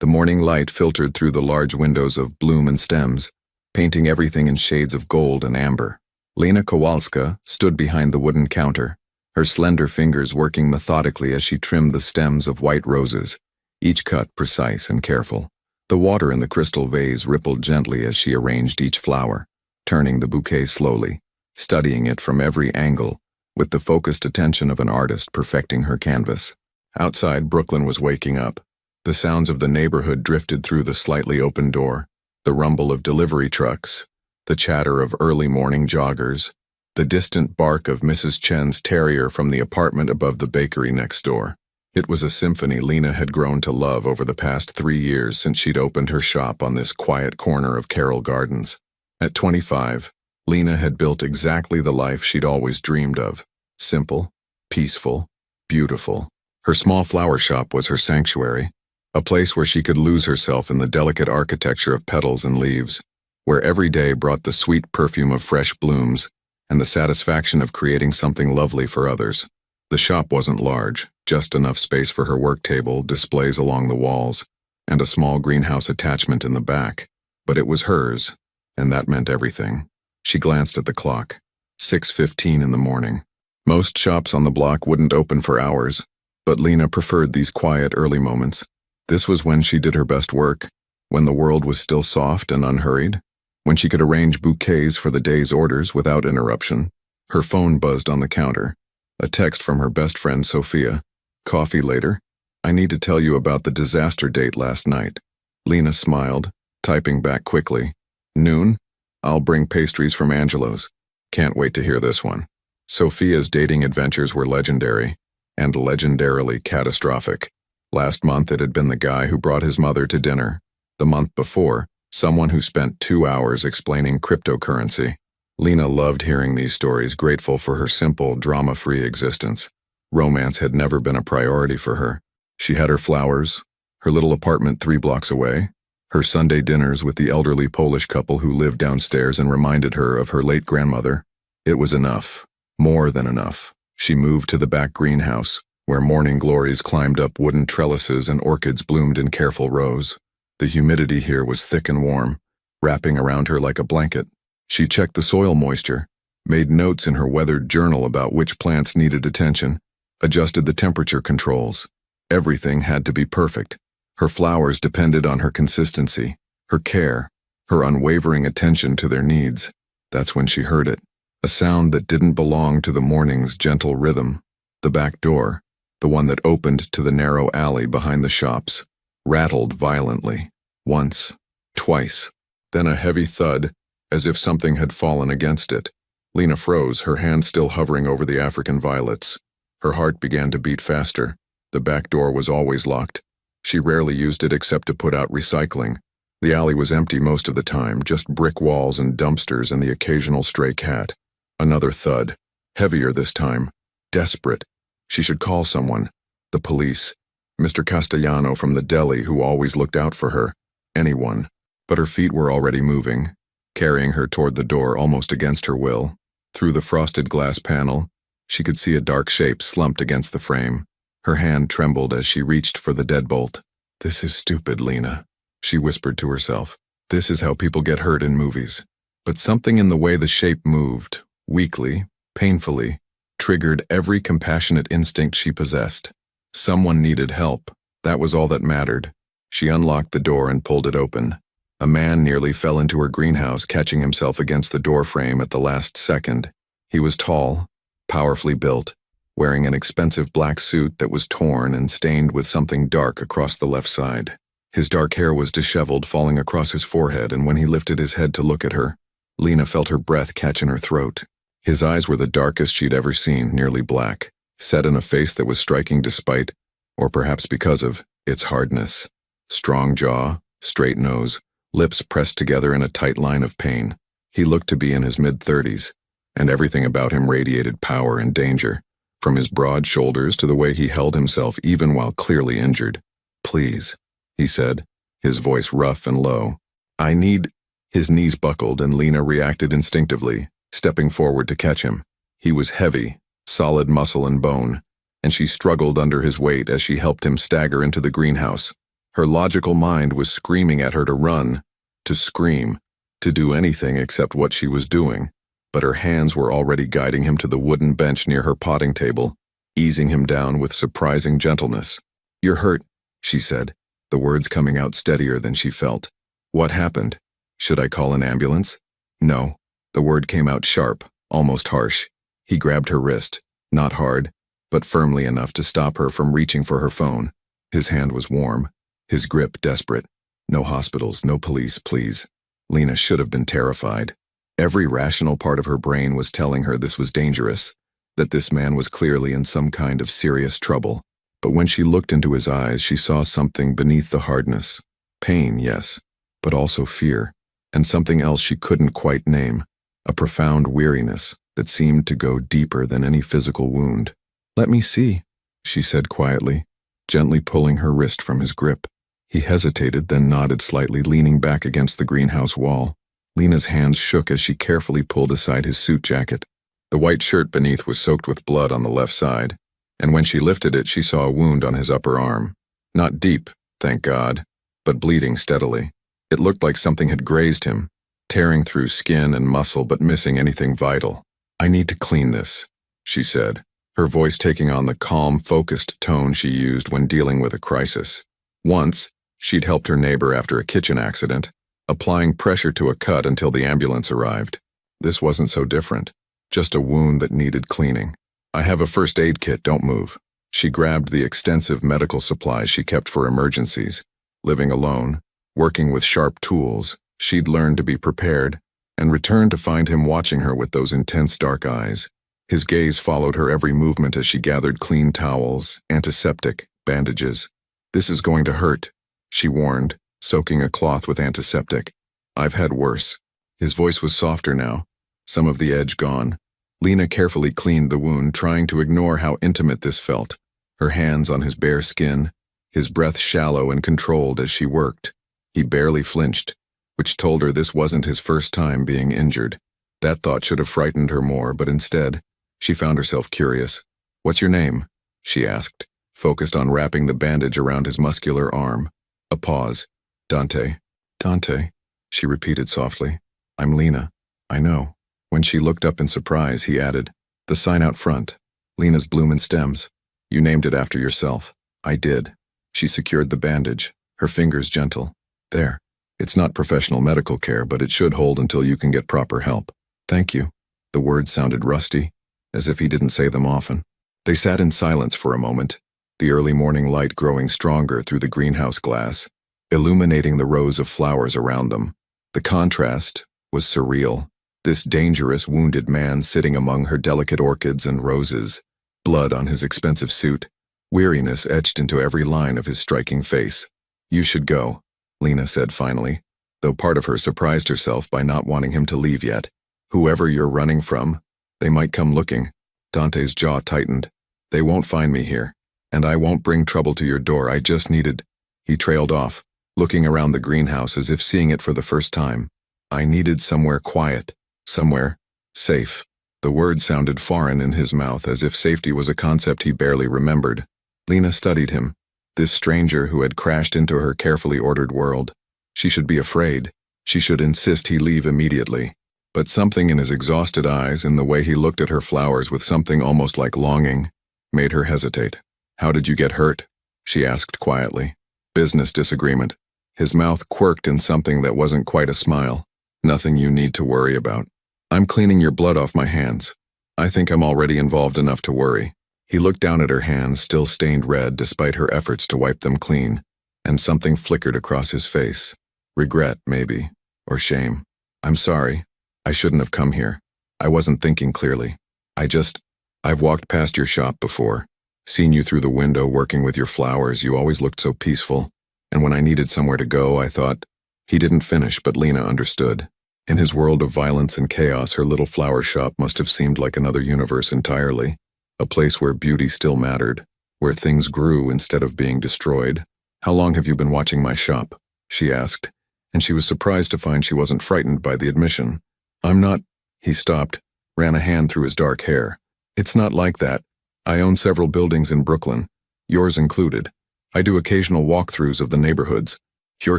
The morning light filtered through the large windows of bloom and stems, painting everything in shades of gold and amber. Lena Kowalska stood behind the wooden counter, her slender fingers working methodically as she trimmed the stems of white roses, each cut precise and careful. The water in the crystal vase rippled gently as she arranged each flower, turning the bouquet slowly, studying it from every angle, with the focused attention of an artist perfecting her canvas. Outside, Brooklyn was waking up. The sounds of the neighborhood drifted through the slightly open door, the rumble of delivery trucks, the chatter of early morning joggers, the distant bark of Mrs. Chen's terrier from the apartment above the bakery next door. It was a symphony Lena had grown to love over the past 3 years since she'd opened her shop on this quiet corner of Carroll Gardens. At 25, Lena had built exactly the life she'd always dreamed of. Simple, peaceful, beautiful. Her small flower shop was her sanctuary, a place where she could lose herself in the delicate architecture of petals and leaves, where every day brought the sweet perfume of fresh blooms and the satisfaction of creating something lovely for others. The shop wasn't large, just enough space for her work table, displays along the walls, and a small greenhouse attachment in the back, but it was hers, and that meant everything. She glanced at the clock. 6:15 in the morning. Most shops on the block wouldn't open for hours, but Lena preferred these quiet early moments. This was when she did her best work, when the world was still soft and unhurried, when she could arrange bouquets for the day's orders without interruption. Her phone buzzed on the counter. A text from her best friend Sophia. "Coffee later? I need to tell you about the disaster date last night." Lena smiled, typing back quickly. "Noon? I'll bring pastries from Angelo's. Can't wait to hear this one." Sophia's dating adventures were legendary, and legendarily catastrophic. Last month it had been the guy who brought his mother to dinner. The month before, someone who spent 2 hours explaining cryptocurrency. Lena loved hearing these stories, grateful for her simple, drama-free existence. Romance had never been a priority for her. She had her flowers, her little apartment 3 blocks away, her Sunday dinners with the elderly Polish couple who lived downstairs and reminded her of her late grandmother. It was enough, more than enough. She moved to the back greenhouse, where morning glories climbed up wooden trellises and orchids bloomed in careful rows. The humidity here was thick and warm, wrapping around her like a blanket. She checked the soil moisture, made notes in her weathered journal about which plants needed attention, adjusted the temperature controls. Everything had to be perfect. Her flowers depended on her consistency, her care, her unwavering attention to their needs. That's when she heard it. A sound that didn't belong to the morning's gentle rhythm. The back door, the one that opened to the narrow alley behind the shops, rattled violently. Once, twice, then a heavy thud, as if something had fallen against it. Lena froze, her hand still hovering over the African violets. Her heart began to beat faster. The back door was always locked. She rarely used it except to put out recycling. The alley was empty most of the time, just brick walls and dumpsters and the occasional stray cat. Another thud, heavier this time. Desperate. She should call someone. The police. Mr. Castellano from the deli who always looked out for her. Anyone. But her feet were already moving, carrying her toward the door almost against her will. Through the frosted glass panel, she could see a dark shape slumped against the frame. Her hand trembled as she reached for the deadbolt. "This is stupid, Lena," she whispered to herself. "This is how people get hurt in movies." But something in the way the shape moved, weakly, painfully, triggered every compassionate instinct she possessed. Someone needed help. That was all that mattered. She unlocked the door and pulled it open. A man nearly fell into her greenhouse, catching himself against the doorframe at the last second. He was tall, powerfully built, wearing an expensive black suit that was torn and stained with something dark across the left side. His dark hair was disheveled, falling across his forehead, and when he lifted his head to look at her, Lena felt her breath catch in her throat. His eyes were the darkest she'd ever seen, nearly black, set in a face that was striking despite, or perhaps because of, its hardness. Strong jaw, straight nose, lips pressed together in a tight line of pain. He looked to be in his mid-30s, and everything about him radiated power and danger, from his broad shoulders to the way he held himself even while clearly injured. "Please," he said, his voice rough and low. "I need—" His knees buckled and Lena reacted instinctively, stepping forward to catch him. He was heavy, solid muscle and bone, and she struggled under his weight as she helped him stagger into the greenhouse. Her logical mind was screaming at her to run, to scream, to do anything except what she was doing, but her hands were already guiding him to the wooden bench near her potting table, easing him down with surprising gentleness. "You're hurt," she said, the words coming out steadier than she felt. "What happened? Should I call an ambulance?" "No." The word came out sharp, almost harsh. He grabbed her wrist, not hard, but firmly enough to stop her from reaching for her phone. His hand was warm, his grip desperate. "No hospitals, no police, please." Lena should have been terrified. Every rational part of her brain was telling her this was dangerous, that this man was clearly in some kind of serious trouble. But when she looked into his eyes, she saw something beneath the hardness. Pain, yes, but also fear, and something else she couldn't quite name, a profound weariness that seemed to go deeper than any physical wound. "Let me see," she said quietly, gently pulling her wrist from his grip. He hesitated, then nodded slightly, leaning back against the greenhouse wall. Lena's hands shook as she carefully pulled aside his suit jacket. The white shirt beneath was soaked with blood on the left side, and when she lifted it, she saw a wound on his upper arm. Not deep, thank God, but bleeding steadily. It looked like something had grazed him, tearing through skin and muscle but missing anything vital. "I need to clean this," she said, her voice taking on the calm, focused tone she used when dealing with a crisis. Once, she'd helped her neighbor after a kitchen accident, applying pressure to a cut until the ambulance arrived. This wasn't so different, just a wound that needed cleaning. "I have a first aid kit, don't move." She grabbed the extensive medical supplies she kept for emergencies. Living alone, working with sharp tools, she'd learned to be prepared, and returned to find him watching her with those intense dark eyes. His gaze followed her every movement as she gathered clean towels, antiseptic, bandages. "This is going to hurt," she warned, soaking a cloth with antiseptic. "I've had worse." His voice was softer now, some of the edge gone. Lena carefully cleaned the wound, trying to ignore how intimate this felt, her hands on his bare skin, his breath shallow and controlled as she worked. He barely flinched, which told her this wasn't his first time being injured. That thought should have frightened her more, but instead, she found herself curious. "What's your name?" she asked, focused on wrapping the bandage around his muscular arm. A pause. "Dante." "Dante," she repeated softly. "I'm Lena." "I know." When she looked up in surprise, he added, "The sign out front. Lena's Bloom and Stems. You named it after yourself." "I did." She secured the bandage, her fingers gentle. "There. It's not professional medical care, but it should hold until you can get proper help." "Thank you." The words sounded rusty, as if he didn't say them often. They sat in silence for a moment, the early morning light growing stronger through the greenhouse glass, illuminating the rows of flowers around them. The contrast was surreal. This dangerous, wounded man sitting among her delicate orchids and roses, blood on his expensive suit, weariness etched into every line of his striking face. "You should go," Lena said finally, though part of her surprised herself by not wanting him to leave yet. "Whoever you're running from, they might come looking." Dante's jaw tightened. "They won't find me here, and I won't bring trouble to your door. I just needed—" He trailed off, looking around the greenhouse as if seeing it for the first time. "I needed somewhere quiet. Somewhere safe." The word sounded foreign in his mouth, as if safety was a concept he barely remembered. Lena studied him, this stranger who had crashed into her carefully ordered world. She should be afraid. She should insist he leave immediately. But something in his exhausted eyes, in the way he looked at her flowers with something almost like longing, made her hesitate. "How did you get hurt?" she asked quietly. "Business disagreement." His mouth quirked in something that wasn't quite a smile. "Nothing you need to worry about. I'm cleaning your blood off my hands. I think I'm already involved enough to worry." He looked down at her hands, still stained red despite her efforts to wipe them clean, and something flickered across his face. Regret, maybe, or shame. "I'm sorry. I shouldn't have come here. I wasn't thinking clearly. I've walked past your shop before, seen you through the window working with your flowers. You always looked so peaceful, and when I needed somewhere to go, I thought—" He didn't finish, but Lena understood. In his world of violence and chaos, her little flower shop must have seemed like another universe entirely, a place where beauty still mattered, where things grew instead of being destroyed. "How long have you been watching my shop?" she asked, and she was surprised to find she wasn't frightened by the admission. "I'm not—" He stopped, ran a hand through his dark hair. "It's not like that. I own several buildings in Brooklyn, yours included. I do occasional walkthroughs of the neighborhoods. Your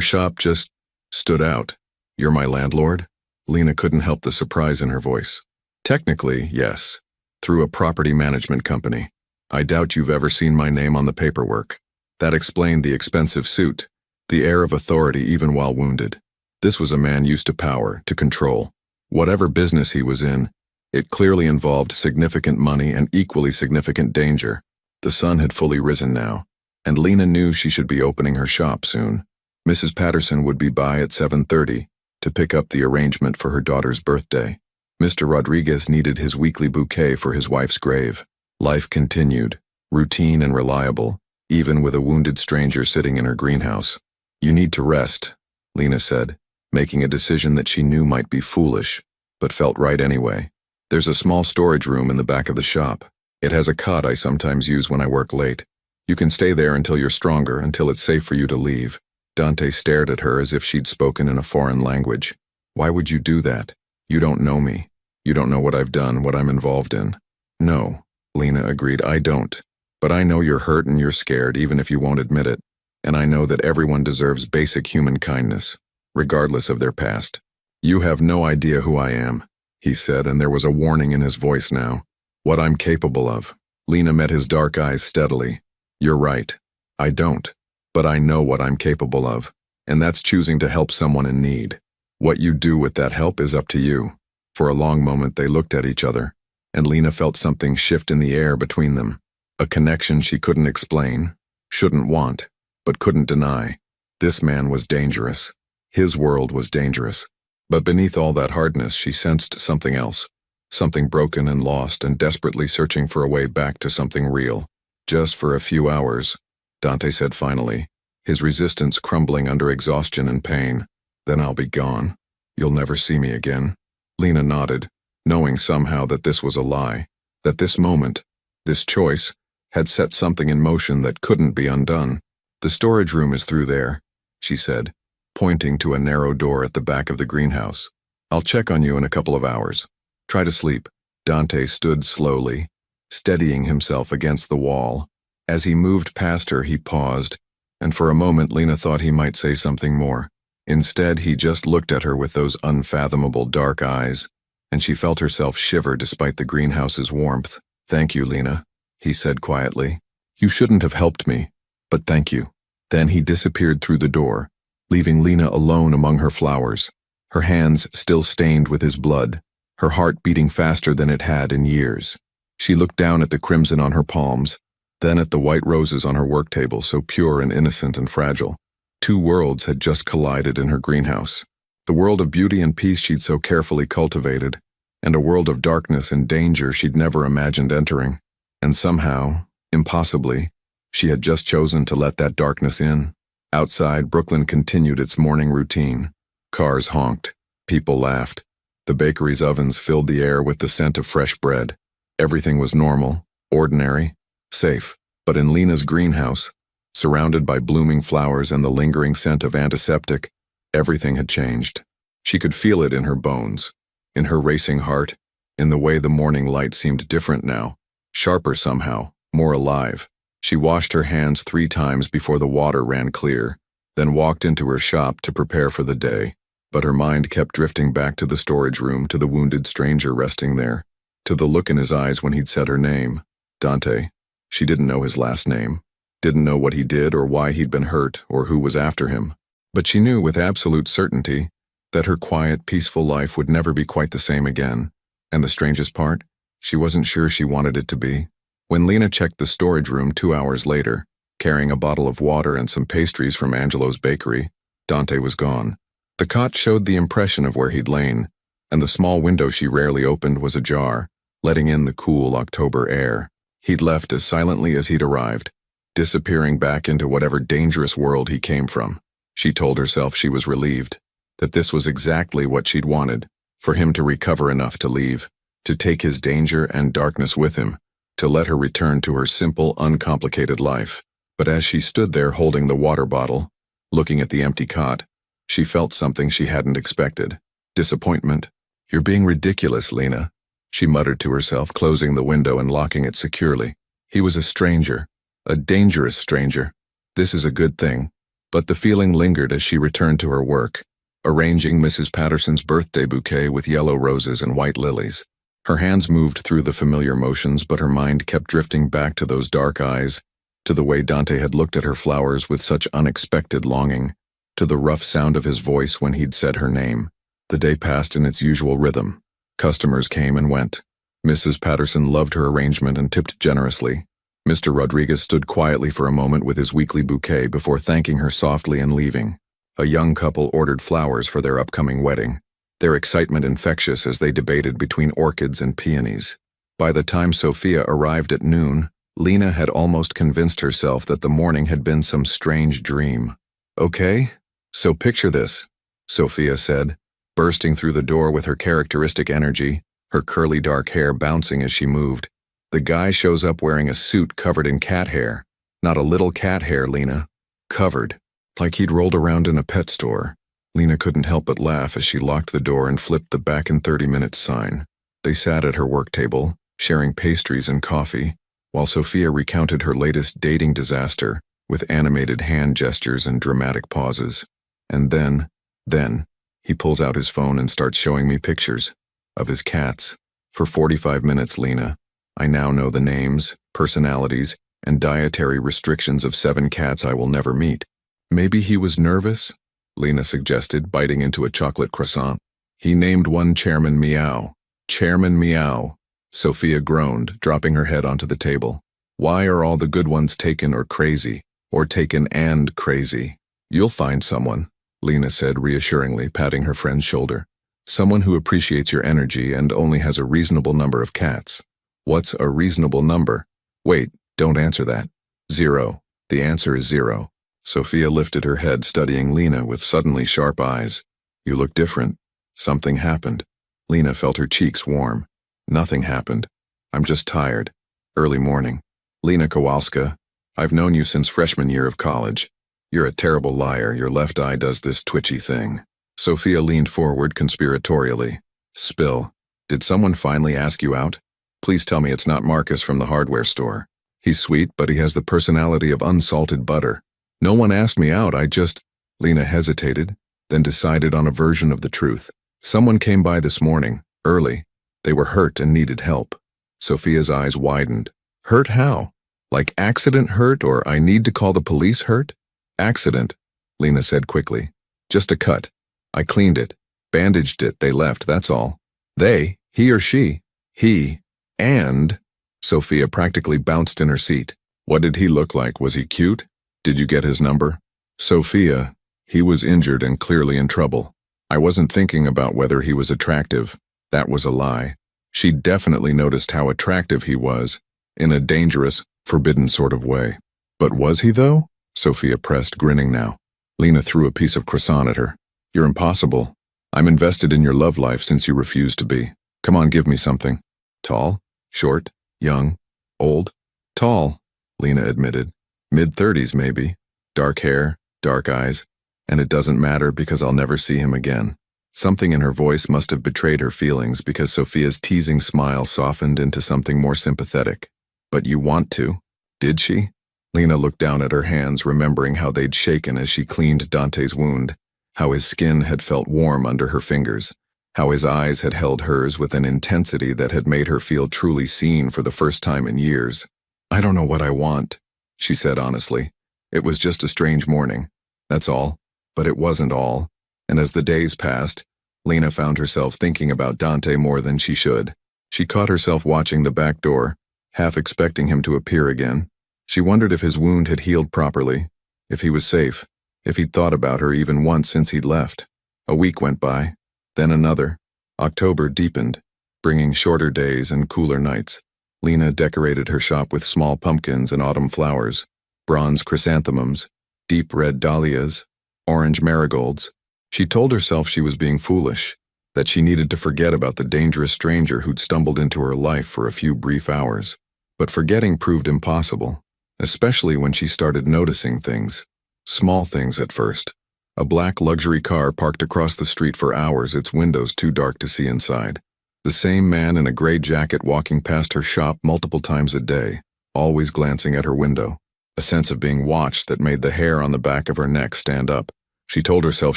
shop just stood out. You're my landlord? Lena couldn't help the surprise in her voice. Technically, yes. Through a property management company. I doubt you've ever seen my name on the paperwork. That explained the expensive suit, the air of authority even while wounded. This was a man used to power, to control. Whatever business he was in, it clearly involved significant money and equally significant danger. The sun had fully risen now, and Lena knew she should be opening her shop soon. Mrs. Patterson would be by at 7:30 to pick up the arrangement for her daughter's birthday. Mr. Rodriguez needed his weekly bouquet for his wife's grave. Life continued, routine and reliable, even with a wounded stranger sitting in her greenhouse. You need to rest, Lena said, making a decision that she knew might be foolish, but felt right anyway. There's a small storage room in the back of the shop. It has a cot I sometimes use when I work late. You can stay there until you're stronger, until it's safe for you to leave. Dante stared at her as if she'd spoken in a foreign language. Why would you do that? You don't know me. You don't know what I've done, what I'm involved in. No, Lena agreed, I don't. But I know you're hurt and you're scared, even if you won't admit it. And I know that everyone deserves basic human kindness, regardless of their past. You have no idea who I am, he said, and there was a warning in his voice now. What I'm capable of. Lena met his dark eyes steadily. You're right. I don't. But I know what I'm capable of, and that's choosing to help someone in need. What you do with that help is up to you. For a long moment they looked at each other, and Lena felt something shift in the air between them. A connection she couldn't explain, shouldn't want, but couldn't deny. This man was dangerous. His world was dangerous. But beneath all that hardness she sensed something else. Something broken and lost and desperately searching for a way back to something real. Just for a few hours, Dante said finally, his resistance crumbling under exhaustion and pain. Then I'll be gone. You'll never see me again. Lena nodded, knowing somehow that this was a lie, that this moment, this choice, had set something in motion that couldn't be undone. The storage room is through there, she said, pointing to a narrow door at the back of the greenhouse. I'll check on you in a couple of hours. Try to sleep. Dante stood slowly, steadying himself against the wall. As he moved past her, he paused, and for a moment Lena thought he might say something more. Instead, he just looked at her with those unfathomable dark eyes, and she felt herself shiver despite the greenhouse's warmth. Thank you, Lena, he said quietly. You shouldn't have helped me, but thank you. Then he disappeared through the door, leaving Lena alone among her flowers, her hands still stained with his blood, her heart beating faster than it had in years. She looked down at the crimson on her palms, then at the white roses on her work table, so pure and innocent and fragile. Two worlds had just collided in her greenhouse. The world of beauty and peace she'd so carefully cultivated, and a world of darkness and danger she'd never imagined entering. And somehow, impossibly, she had just chosen to let that darkness in. Outside, Brooklyn continued its morning routine. Cars honked. People laughed. The bakery's ovens filled the air with the scent of fresh bread. Everything was normal, ordinary, safe. But in Lena's greenhouse, surrounded by blooming flowers and the lingering scent of antiseptic, everything had changed. She could feel it in her bones, in her racing heart, in the way the morning light seemed different now, sharper somehow, more alive. She washed her hands 3 times before the water ran clear, then walked into her shop to prepare for the day. But her mind kept drifting back to the storage room, to the wounded stranger resting there, to the look in his eyes when he'd said her name, Dante. She didn't know his last name, didn't know what he did or why he'd been hurt or who was after him. But she knew with absolute certainty that her quiet, peaceful life would never be quite the same again. And the strangest part, she wasn't sure she wanted it to be. When Lena checked the storage room 2 hours later, carrying a bottle of water and some pastries from Angelo's bakery, Dante was gone. The cot showed the impression of where he'd lain, and the small window she rarely opened was ajar, letting in the cool October air. He'd left as silently as he'd arrived, disappearing back into whatever dangerous world he came from. She told herself she was relieved, that this was exactly what she'd wanted, for him to recover enough to leave, to take his danger and darkness with him, to let her return to her simple, uncomplicated life. But as she stood there holding the water bottle, looking at the empty cot, she felt something she hadn't expected. Disappointment. You're being ridiculous, Lena, she muttered to herself, closing the window and locking it securely. He was a stranger, a dangerous stranger, This is a good thing. But the feeling lingered as she returned to her work, arranging Mrs. Patterson's birthday bouquet with yellow roses and white lilies. Her hands moved through the familiar motions, but her mind kept drifting back to those dark eyes, to the way Dante had looked at her flowers with such unexpected longing, to the rough sound of his voice when he'd said her name. The day passed in its usual rhythm. Customers came and went. Mrs. Patterson loved her arrangement and tipped generously. Mr. Rodriguez stood quietly for a moment with his weekly bouquet before thanking her softly and leaving. A young couple ordered flowers for their upcoming wedding, their excitement infectious as they debated between orchids and peonies. By the time Sophia arrived at noon, Lena had almost convinced herself that the morning had been some strange dream. "Okay, so picture this," Sophia said, bursting through the door with her characteristic energy, her curly dark hair bouncing as she moved. The guy shows up wearing a suit covered in cat hair. Not a little cat hair, Lena. Covered. Like he'd rolled around in a pet store. Lena couldn't help but laugh as she locked the door and flipped the "back in 30 minutes" sign. They sat at her work table, sharing pastries and coffee, while Sophia recounted her latest dating disaster with animated hand gestures and dramatic pauses. And then, he pulls out his phone and starts showing me pictures of his cats. For 45 minutes, Lena, I now know the names, personalities, and dietary restrictions of 7 cats I will never meet. Maybe he was nervous? Lena suggested, biting into a chocolate croissant. He named one Chairman Meow. Chairman Meow. Sophia groaned, dropping her head onto the table. Why are all the good ones taken or crazy? Or taken and crazy? You'll find someone, Lena said reassuringly, patting her friend's shoulder. Someone who appreciates your energy and only has a reasonable number of cats. What's a reasonable number? Wait, don't answer that. 0. The answer is 0. Sophia lifted her head, studying Lena with suddenly sharp eyes. You look different. Something happened. Lena felt her cheeks warm. Nothing happened. I'm just tired. Early morning. Lena Kowalska, I've known you since freshman year of college. You're a terrible liar. Your left eye does this twitchy thing. Sophia leaned forward conspiratorially. Spill. Did someone finally ask you out? Please tell me it's not Marcus from the hardware store. He's sweet, but he has the personality of unsalted butter. No one asked me out, I just... Lena hesitated, then decided on a version of the truth. Someone came by this morning, early. They were hurt and needed help. Sophia's eyes widened. Hurt how? Like accident hurt or I need to call the police hurt? Accident, Lena said quickly. Just a cut. I cleaned it, bandaged it, they left, that's all. They, he or she, he, and... Sophia practically bounced in her seat. What did he look like? Was he cute? Did you get his number? Sophia, he was injured and clearly in trouble. I wasn't thinking about whether he was attractive. That was a lie. She definitely noticed how attractive he was, in a dangerous, forbidden sort of way. But was he though? Sophia pressed, grinning now. Lena threw a piece of croissant at her. You're impossible. I'm invested in your love life since you refused to be. Come on, give me something. Tall? Short? Young? Old? Tall, Lena admitted. Mid-30s maybe. Dark hair, dark eyes. And it doesn't matter because I'll never see him again. Something in her voice must have betrayed her feelings because Sophia's teasing smile softened into something more sympathetic. But you want to? Did she? Lena looked down at her hands, remembering how they'd shaken as she cleaned Dante's wound, how his skin had felt warm under her fingers, how his eyes had held hers with an intensity that had made her feel truly seen for the first time in years. I don't know what I want, she said honestly. It was just a strange morning. That's all. But it wasn't all. And as the days passed, Lena found herself thinking about Dante more than she should. She caught herself watching the back door, half expecting him to appear again. She wondered if his wound had healed properly, if he was safe, if he'd thought about her even once since he'd left. A week went by, then another. October deepened, bringing shorter days and cooler nights. Lena decorated her shop with small pumpkins and autumn flowers, bronze chrysanthemums, deep red dahlias, orange marigolds. She told herself she was being foolish, that she needed to forget about the dangerous stranger who'd stumbled into her life for a few brief hours. But forgetting proved impossible, especially when she started noticing things. Small things at first. A black luxury car parked across the street for hours, its windows too dark to see inside. The same man in a gray jacket walking past her shop multiple times a day, always glancing at her window. a sense of being watched that made the hair on the back of her neck stand up. She told herself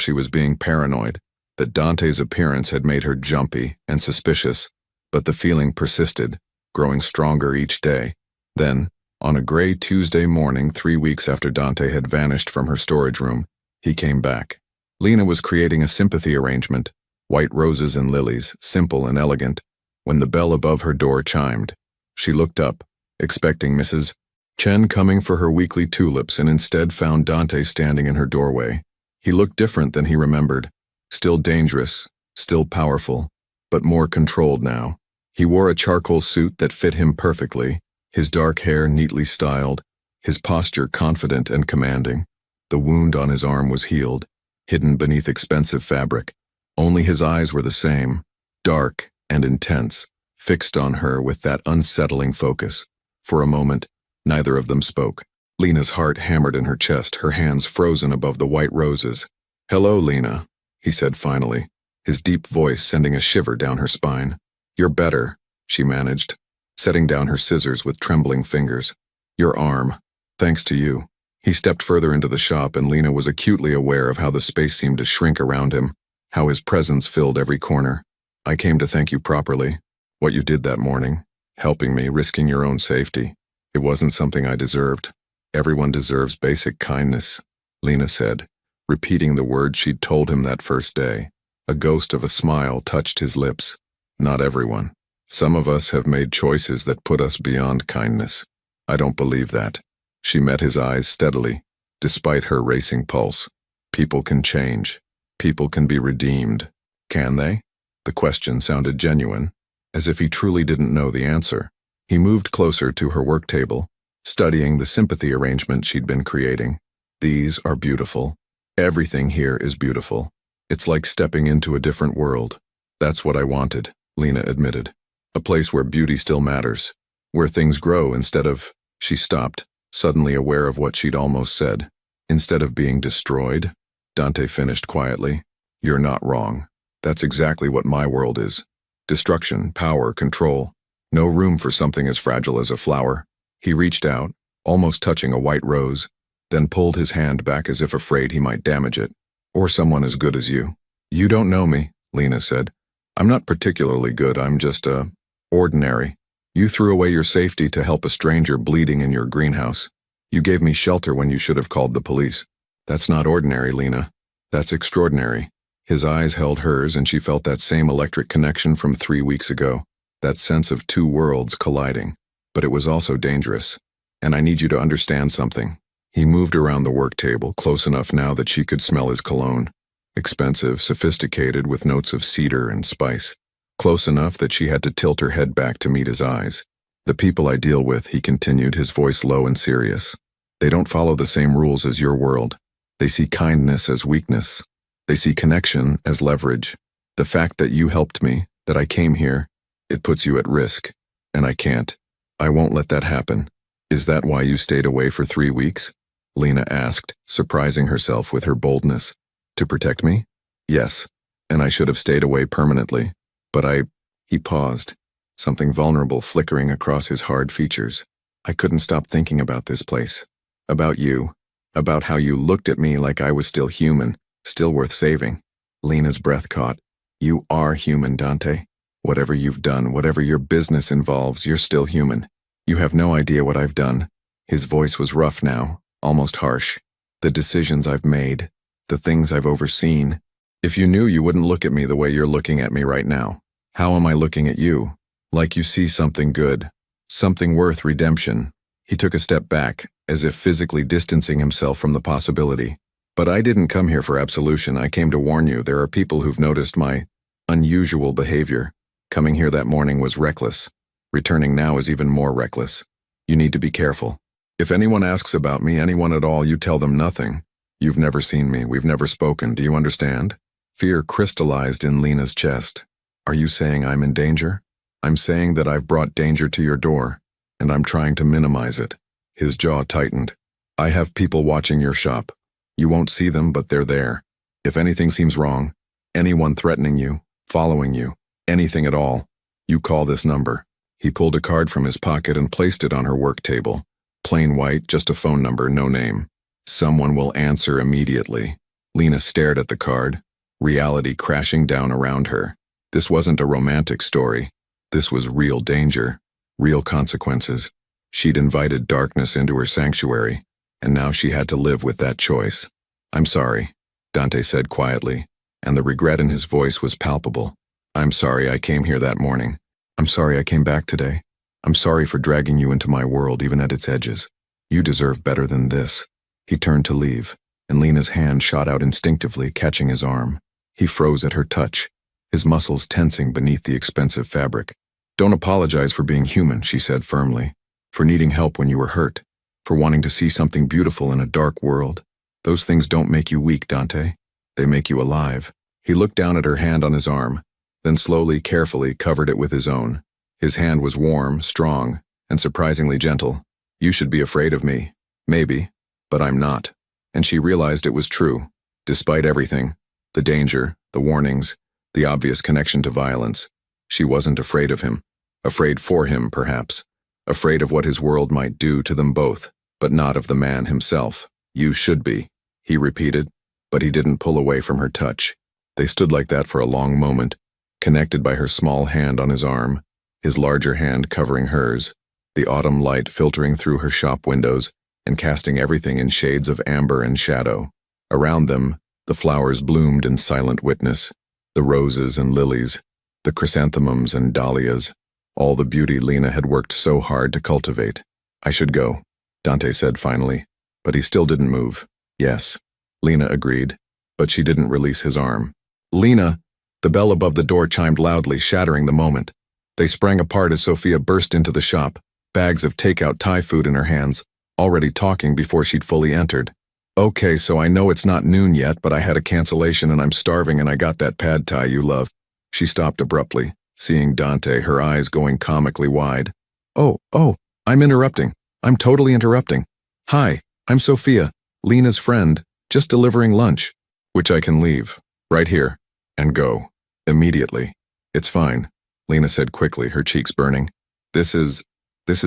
she was being paranoid, that Dante's appearance had made her jumpy and suspicious, but the feeling persisted, growing stronger each day. Then, on a gray Tuesday morning 3 weeks after Dante had vanished from her storage room, he came back. Lena was creating a sympathy arrangement, white roses and lilies, simple and elegant, when the bell above her door chimed. She looked up, expecting Mrs. Chen coming for her weekly tulips, and instead found Dante standing in her doorway. He looked different than he remembered, still dangerous, still powerful, but more controlled now. He wore a charcoal suit that fit him perfectly, his dark hair neatly styled, his posture confident and commanding. The wound on his arm was healed, hidden beneath expensive fabric. Only his eyes were the same, dark and intense, fixed on her with that unsettling focus. For a moment, neither of them spoke. Lena's heart hammered in her chest, her hands frozen above the white roses. "Hello, Lena," he said finally, his deep voice sending a shiver down her spine. "You're better," she managed, setting down her scissors with trembling fingers. "Your arm. Thanks to you." He stepped further into the shop, and Lena was acutely aware of how the space seemed to shrink around him, how his presence filled every corner. "I came to thank you properly. What you did that morning, helping me, risking your own safety. It wasn't something I deserved. Everyone deserves basic kindness," Lena said, repeating the words she'd told him that first day. A ghost of a smile touched his lips. "Not everyone. Some of us have made choices that put us beyond kindness. I don't believe that." She met his eyes steadily, despite her racing pulse. "People can change. People can be redeemed." Can they? The question sounded genuine, as if he truly didn't know the answer. He moved closer to her work table, studying the sympathy arrangement she'd been creating. "These are beautiful. Everything here is beautiful. It's like stepping into a different world." "That's what I wanted," Lena admitted. "A place where beauty still matters, where things grow instead of—" She stopped, suddenly aware of what she'd almost said. "Instead of being destroyed," Dante finished quietly. "You're not wrong. That's exactly what my world is. Destruction, power, control. No room for something as fragile as a flower." He reached out, almost touching a white rose, then pulled his hand back as if afraid he might damage it. "Or someone as good as you." "You don't know me," Lena said. "I'm not particularly good, I'm just, ordinary. You threw away your safety to help a stranger bleeding in your greenhouse. You gave me shelter when you should have called the police. That's not ordinary, Lena. That's extraordinary." His eyes held hers, and she felt that same electric connection from 3 weeks ago, that sense of two worlds colliding. But it was also dangerous. "And I need you to understand something." He moved around the work table, close enough now that she could smell his cologne. Expensive, sophisticated, with notes of cedar and spice. Close enough that she had to tilt her head back to meet his eyes. "The people I deal with," he continued, his voice low and serious, "they don't follow the same rules as your world. They see kindness as weakness. They see connection as leverage. The fact that you helped me, that I came here, it puts you at risk. And I can't. I won't let that happen." "Is that why you stayed away for 3 weeks?" Lena asked, surprising herself with her boldness. "To protect me?" "Yes. And I should have stayed away permanently. But He paused, something vulnerable flickering across his hard features. "I couldn't stop thinking about this place. About you. About how you looked at me like I was still human, still worth saving." Lena's breath caught. "You are human, Dante. Whatever you've done, whatever your business involves, you're still human. You have no idea what I've done." His voice was rough now, almost harsh. "The decisions I've made, the things I've overseen. If you knew, you wouldn't look at me the way you're looking at me right now. How am I looking at you? Like you see something good, something worth redemption." He took a step back, as if physically distancing himself from the possibility. "But I didn't come here for absolution. I came to warn you. There are people who've noticed my unusual behavior. Coming here that morning was reckless. Returning now is even more reckless. You need to be careful. If anyone asks about me, anyone at all, you tell them nothing. You've never seen me. We've never spoken. Do you understand?" Fear crystallized in Lena's chest. "Are you saying I'm in danger?" "I'm saying that I've brought danger to your door, and I'm trying to minimize it." His jaw tightened. "I have people watching your shop. You won't see them, but they're there. If anything seems wrong, anyone threatening you, following you, anything at all, you call this number." He pulled a card from his pocket and placed it on her work table. Plain white, just a phone number, no name. Someone will answer immediately. Lena stared at the card, reality crashing down around her. This wasn't a romantic story. This was real danger, real consequences. She'd invited darkness into her sanctuary, and now she had to live with that choice. "I'm sorry," Dante said quietly, and the regret in his voice was palpable. "I'm sorry I came here that morning. I'm sorry I came back today. I'm sorry for dragging you into my world even at its edges. You deserve better than this." He turned to leave, and Lena's hand shot out instinctively, catching his arm. He froze at her touch, his muscles tensing beneath the expensive fabric. "Don't apologize for being human," she said firmly, "for needing help when you were hurt, for wanting to see something beautiful in a dark world. Those things don't make you weak, Dante. They make you alive." He looked down at her hand on his arm, then slowly, carefully covered it with his own. His hand was warm, strong, and surprisingly gentle. "You should be afraid of me. Maybe. But I'm not." And she realized it was true. Despite everything, the danger, the warnings, the obvious connection to violence, she wasn't afraid of him. Afraid for him, perhaps. Afraid of what his world might do to them both, but not of the man himself. "You should be," he repeated, but he didn't pull away from her touch. They stood like that for a long moment, connected by her small hand on his arm, his larger hand covering hers, the autumn light filtering through her shop windows and casting everything in shades of amber and shadow. Around them, the flowers bloomed in silent witness, the roses and lilies, the chrysanthemums and dahlias, all the beauty Lena had worked so hard to cultivate. "I should go," Dante said finally, but he still didn't move. "Yes," Lena agreed, but she didn't release his arm. "Lena!" The bell above the door chimed loudly, shattering the moment. They sprang apart as Sophia burst into the shop, bags of takeout Thai food in her hands, already talking before she'd fully entered. "Okay, so I know it's not noon yet, but I had a cancellation and I'm starving and I got that pad thai you love." She stopped abruptly, seeing Dante, her eyes going comically wide. Oh, I'm interrupting. I'm totally interrupting. Hi, I'm Sophia, Lena's friend, just delivering lunch, which I can leave, right here, and go, immediately." "It's fine," Lena said quickly, her cheeks burning. This is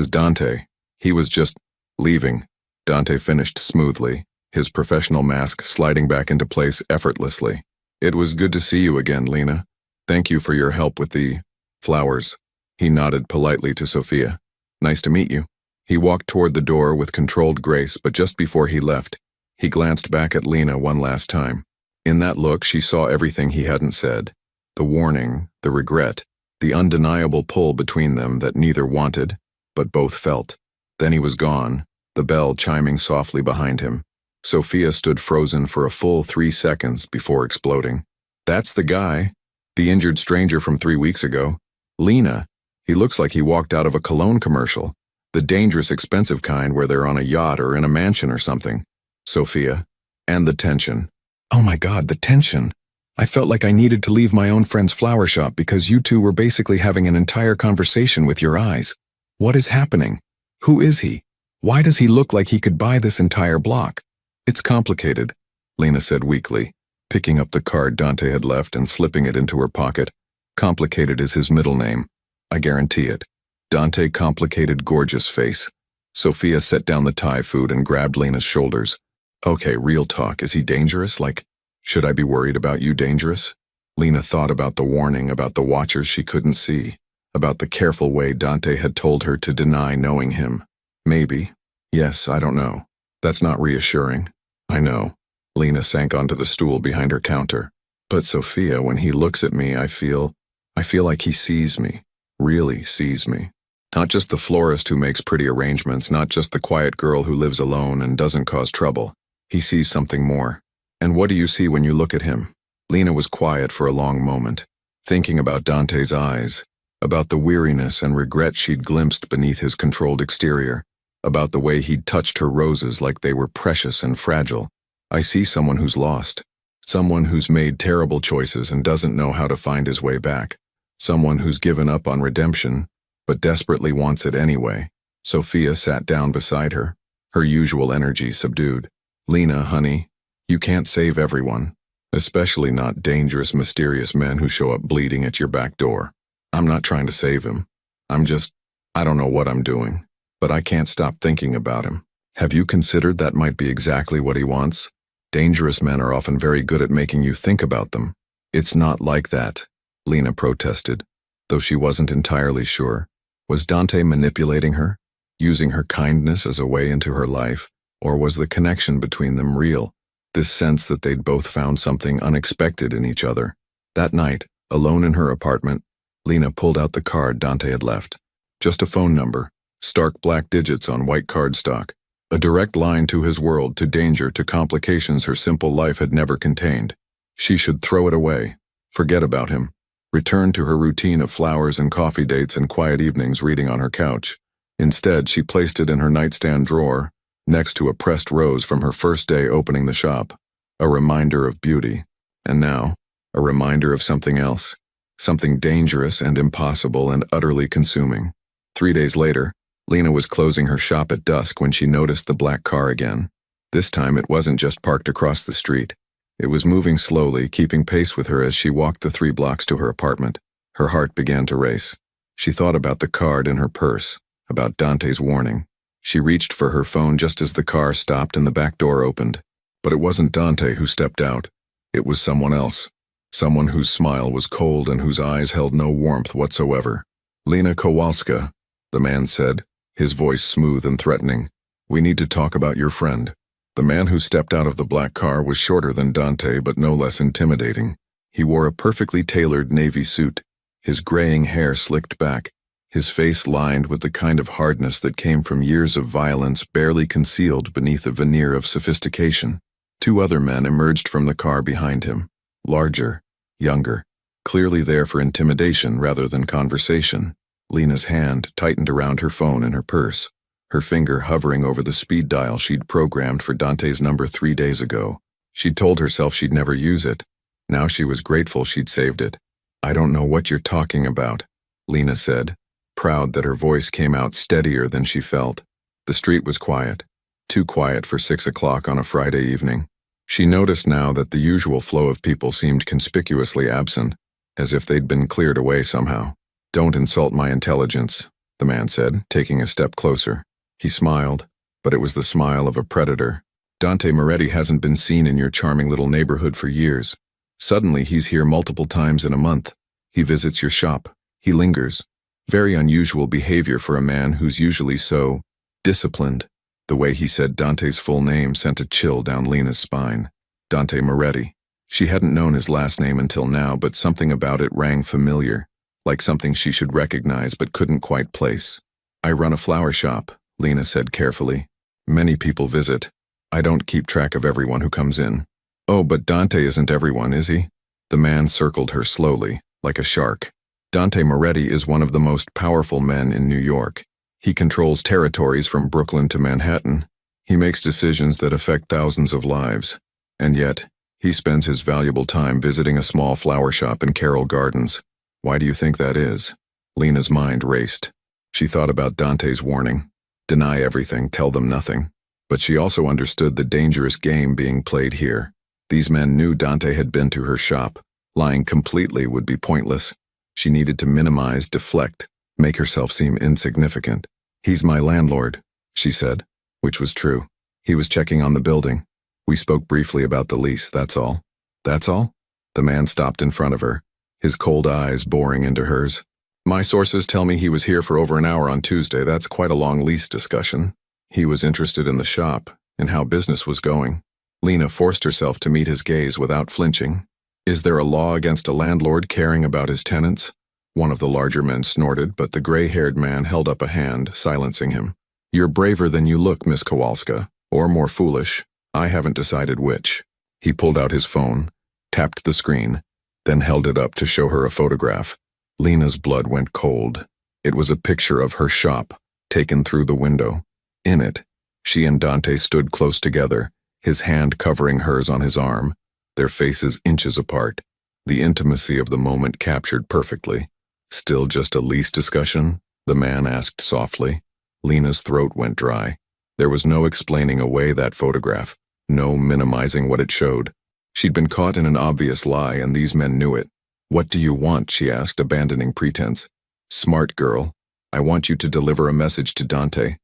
Dante. He was just leaving." Dante finished smoothly, his professional mask sliding back into place effortlessly. "It was good to see you again, Lena. Thank you for your help with the flowers." He nodded politely to Sophia. "Nice to meet you." He walked toward the door with controlled grace, but just before he left, he glanced back at Lena one last time. In that look, she saw everything he hadn't said. The warning, the regret, the undeniable pull between them that neither wanted, but both felt. Then he was gone, the bell chiming softly behind him. Sophia stood frozen for a full 3 seconds before exploding. "That's the guy. The injured stranger from 3 weeks ago. Lena. He looks like he walked out of a cologne commercial. The dangerous, expensive kind where they're on a yacht or in a mansion or something." Sophia. And the tension. "Oh my God, the tension. I felt like I needed to leave my own friend's flower shop because you two were basically having an entire conversation with your eyes. What is happening? Who is he? Why does he look like he could buy this entire block?" "It's complicated," Lena said weakly, picking up the card Dante had left and slipping it into her pocket. Complicated is his middle name. I guarantee it. Dante complicated gorgeous face. Sophia set down the Thai food and grabbed Lena's shoulders. "Okay, real talk. Is he dangerous? Like, should I be worried about you dangerous?" Lena thought about the warning, about the watchers she couldn't see, about the careful way Dante had told her to deny knowing him. Maybe. Yes, I don't know. That's not reassuring. I know. Lena sank onto the stool behind her counter. "But Sophia, when he looks at me, I feel like he sees me, really sees me. Not just the florist who makes pretty arrangements, not just the quiet girl who lives alone and doesn't cause trouble. He sees something more. And what do you see when you look at him?" Lena was quiet for a long moment, thinking about Dante's eyes, about the weariness and regret she'd glimpsed beneath his controlled exterior, about the way he'd touched her roses like they were precious and fragile. "I see someone who's lost. Someone who's made terrible choices and doesn't know how to find his way back. Someone who's given up on redemption, but desperately wants it anyway." Sophia sat down beside her, her usual energy subdued. "Lena, honey, you can't save everyone, especially not dangerous, mysterious men who show up bleeding at your back door. I'm not trying to save him. I don't know what I'm doing. but I can't stop thinking about him. Have you considered that might be exactly what he wants? Dangerous men are often very good at making you think about them. It's not like that, Lena protested, though she wasn't entirely sure. Was Dante manipulating her, using her kindness as a way into her life, or was the connection between them real, this sense that they'd both found something unexpected in each other? That night, alone in her apartment, Lena pulled out the card Dante had left. Just a phone number, stark black digits on white cardstock. A direct line to his world, to danger, to complications her simple life had never contained. She should throw it away, forget about him, return to her routine of flowers and coffee dates and quiet evenings reading on her couch. Instead, she placed it in her nightstand drawer, next to a pressed rose from her first day opening the shop, a reminder of beauty. And now, a reminder of something else, something dangerous and impossible and utterly consuming. 3 days later, Lena was closing her shop at dusk when she noticed the black car again. This time it wasn't just parked across the street. It was moving slowly, keeping pace with her as she walked the 3 blocks to her apartment. Her heart began to race. She thought about the card in her purse, about Dante's warning. She reached for her phone just as the car stopped and the back door opened. But it wasn't Dante who stepped out. It was someone else. Someone whose smile was cold and whose eyes held no warmth whatsoever. Lena Kowalska, the man said, his voice smooth and threatening. We need to talk about your friend. The man who stepped out of the black car was shorter than Dante, but no less intimidating. He wore a perfectly tailored navy suit, his graying hair slicked back, his face lined with the kind of hardness that came from years of violence barely concealed beneath a veneer of sophistication. 2 other men emerged from the car behind him, larger, younger, clearly there for intimidation rather than conversation. Lena's hand tightened around her phone in her purse, her finger hovering over the speed dial she'd programmed for Dante's number 3 days ago. She'd told herself she'd never use it. Now she was grateful she'd saved it. I don't know what you're talking about, Lena said, proud that her voice came out steadier than she felt. The street was quiet, too quiet for 6 o'clock on a Friday evening. She noticed now that the usual flow of people seemed conspicuously absent, as if they'd been cleared away somehow. Don't insult my intelligence, the man said, taking a step closer. He smiled, but it was the smile of a predator. Dante Moretti hasn't been seen in your charming little neighborhood for years. Suddenly he's here multiple times in a month. He visits your shop. He lingers. Very unusual behavior for a man who's usually so disciplined. The way he said Dante's full name sent a chill down Lena's spine. Dante Moretti. She hadn't known his last name until now, but something about it rang familiar, like something she should recognize but couldn't quite place. I run a flower shop, Lena said carefully. Many people visit. I don't keep track of everyone who comes in. Oh, but Dante isn't everyone, is he? The man circled her slowly, like a shark. Dante Moretti is one of the most powerful men in New York. He controls territories from Brooklyn to Manhattan. He makes decisions that affect thousands of lives. And yet, he spends his valuable time visiting a small flower shop in Carroll Gardens. Why do you think that is? Lena's mind raced. She thought about Dante's warning. Deny everything, tell them nothing. But she also understood the dangerous game being played here. These men knew Dante had been to her shop. Lying completely would be pointless. She needed to minimize, deflect, make herself seem insignificant. He's my landlord, she said, which was true. He was checking on the building. We spoke briefly about the lease, that's all. That's all? The man stopped in front of her, his cold eyes boring into hers. My sources tell me he was here for over an hour on Tuesday. That's quite a long lease discussion. He was interested in the shop, in how business was going. Lena forced herself to meet his gaze without flinching. Is there a law against a landlord caring about his tenants? One of the larger men snorted, but the gray-haired man held up a hand, silencing him. You're braver than you look, Miss Kowalska, or more foolish. I haven't decided which. He pulled out his phone, tapped the screen, then held it up to show her a photograph. Lena's blood went cold. It was a picture of her shop, taken through the window. In it, she and Dante stood close together, his hand covering hers on his arm, their faces inches apart. The intimacy of the moment captured perfectly. Still just a lease discussion? The man asked softly. Lena's throat went dry. There was no explaining away that photograph, no minimizing what it showed. She'd been caught in an obvious lie, and these men knew it. What do you want? She asked, abandoning pretense. Smart girl. I want you to deliver a message to Dante.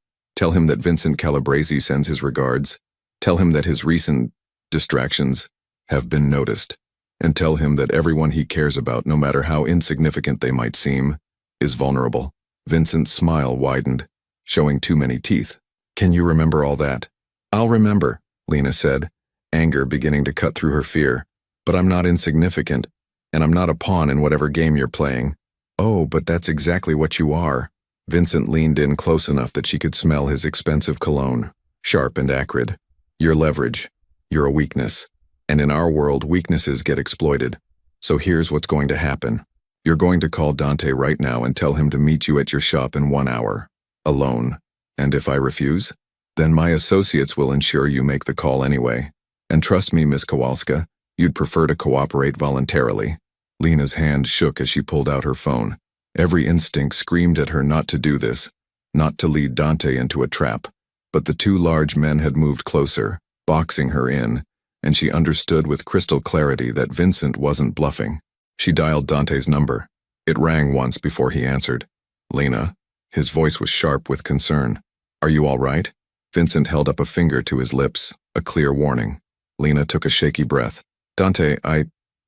Tell him that Vincent Calabrese sends his regards. Tell him that his recent distractions have been noticed. And tell him that everyone he cares about, no matter how insignificant they might seem, is vulnerable. Vincent's smile widened, showing too many teeth. Can you remember all that? I'll remember, Lena said, anger beginning to cut through her fear. But I'm not insignificant, and I'm not a pawn in whatever game you're playing. Oh, but that's exactly what you are. Vincent leaned in close enough that she could smell his expensive cologne, sharp and acrid. You're leverage. You're a weakness. And in our world, weaknesses get exploited. So here's what's going to happen. You're going to call Dante right now and tell him to meet you at your shop in 1 hour. Alone. And if I refuse, then my associates will ensure you make the call anyway. And trust me, Miss Kowalska, you'd prefer to cooperate voluntarily. Lena's hand shook as she pulled out her phone. Every instinct screamed at her not to do this, not to lead Dante into a trap. But the two large men had moved closer, boxing her in, and she understood with crystal clarity that Vincent wasn't bluffing. She dialed Dante's number. It rang once before he answered. Lena. His voice was sharp with concern. Are you all right? Vincent held up a finger to his lips, a clear warning. Lena took a shaky breath. Dante, I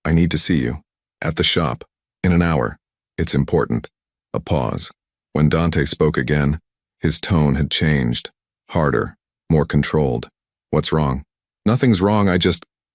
need to see you. At the shop. In an hour. It's important. A pause. When Dante spoke again, his tone had changed. Harder. More controlled. What's wrong? Nothing's wrong,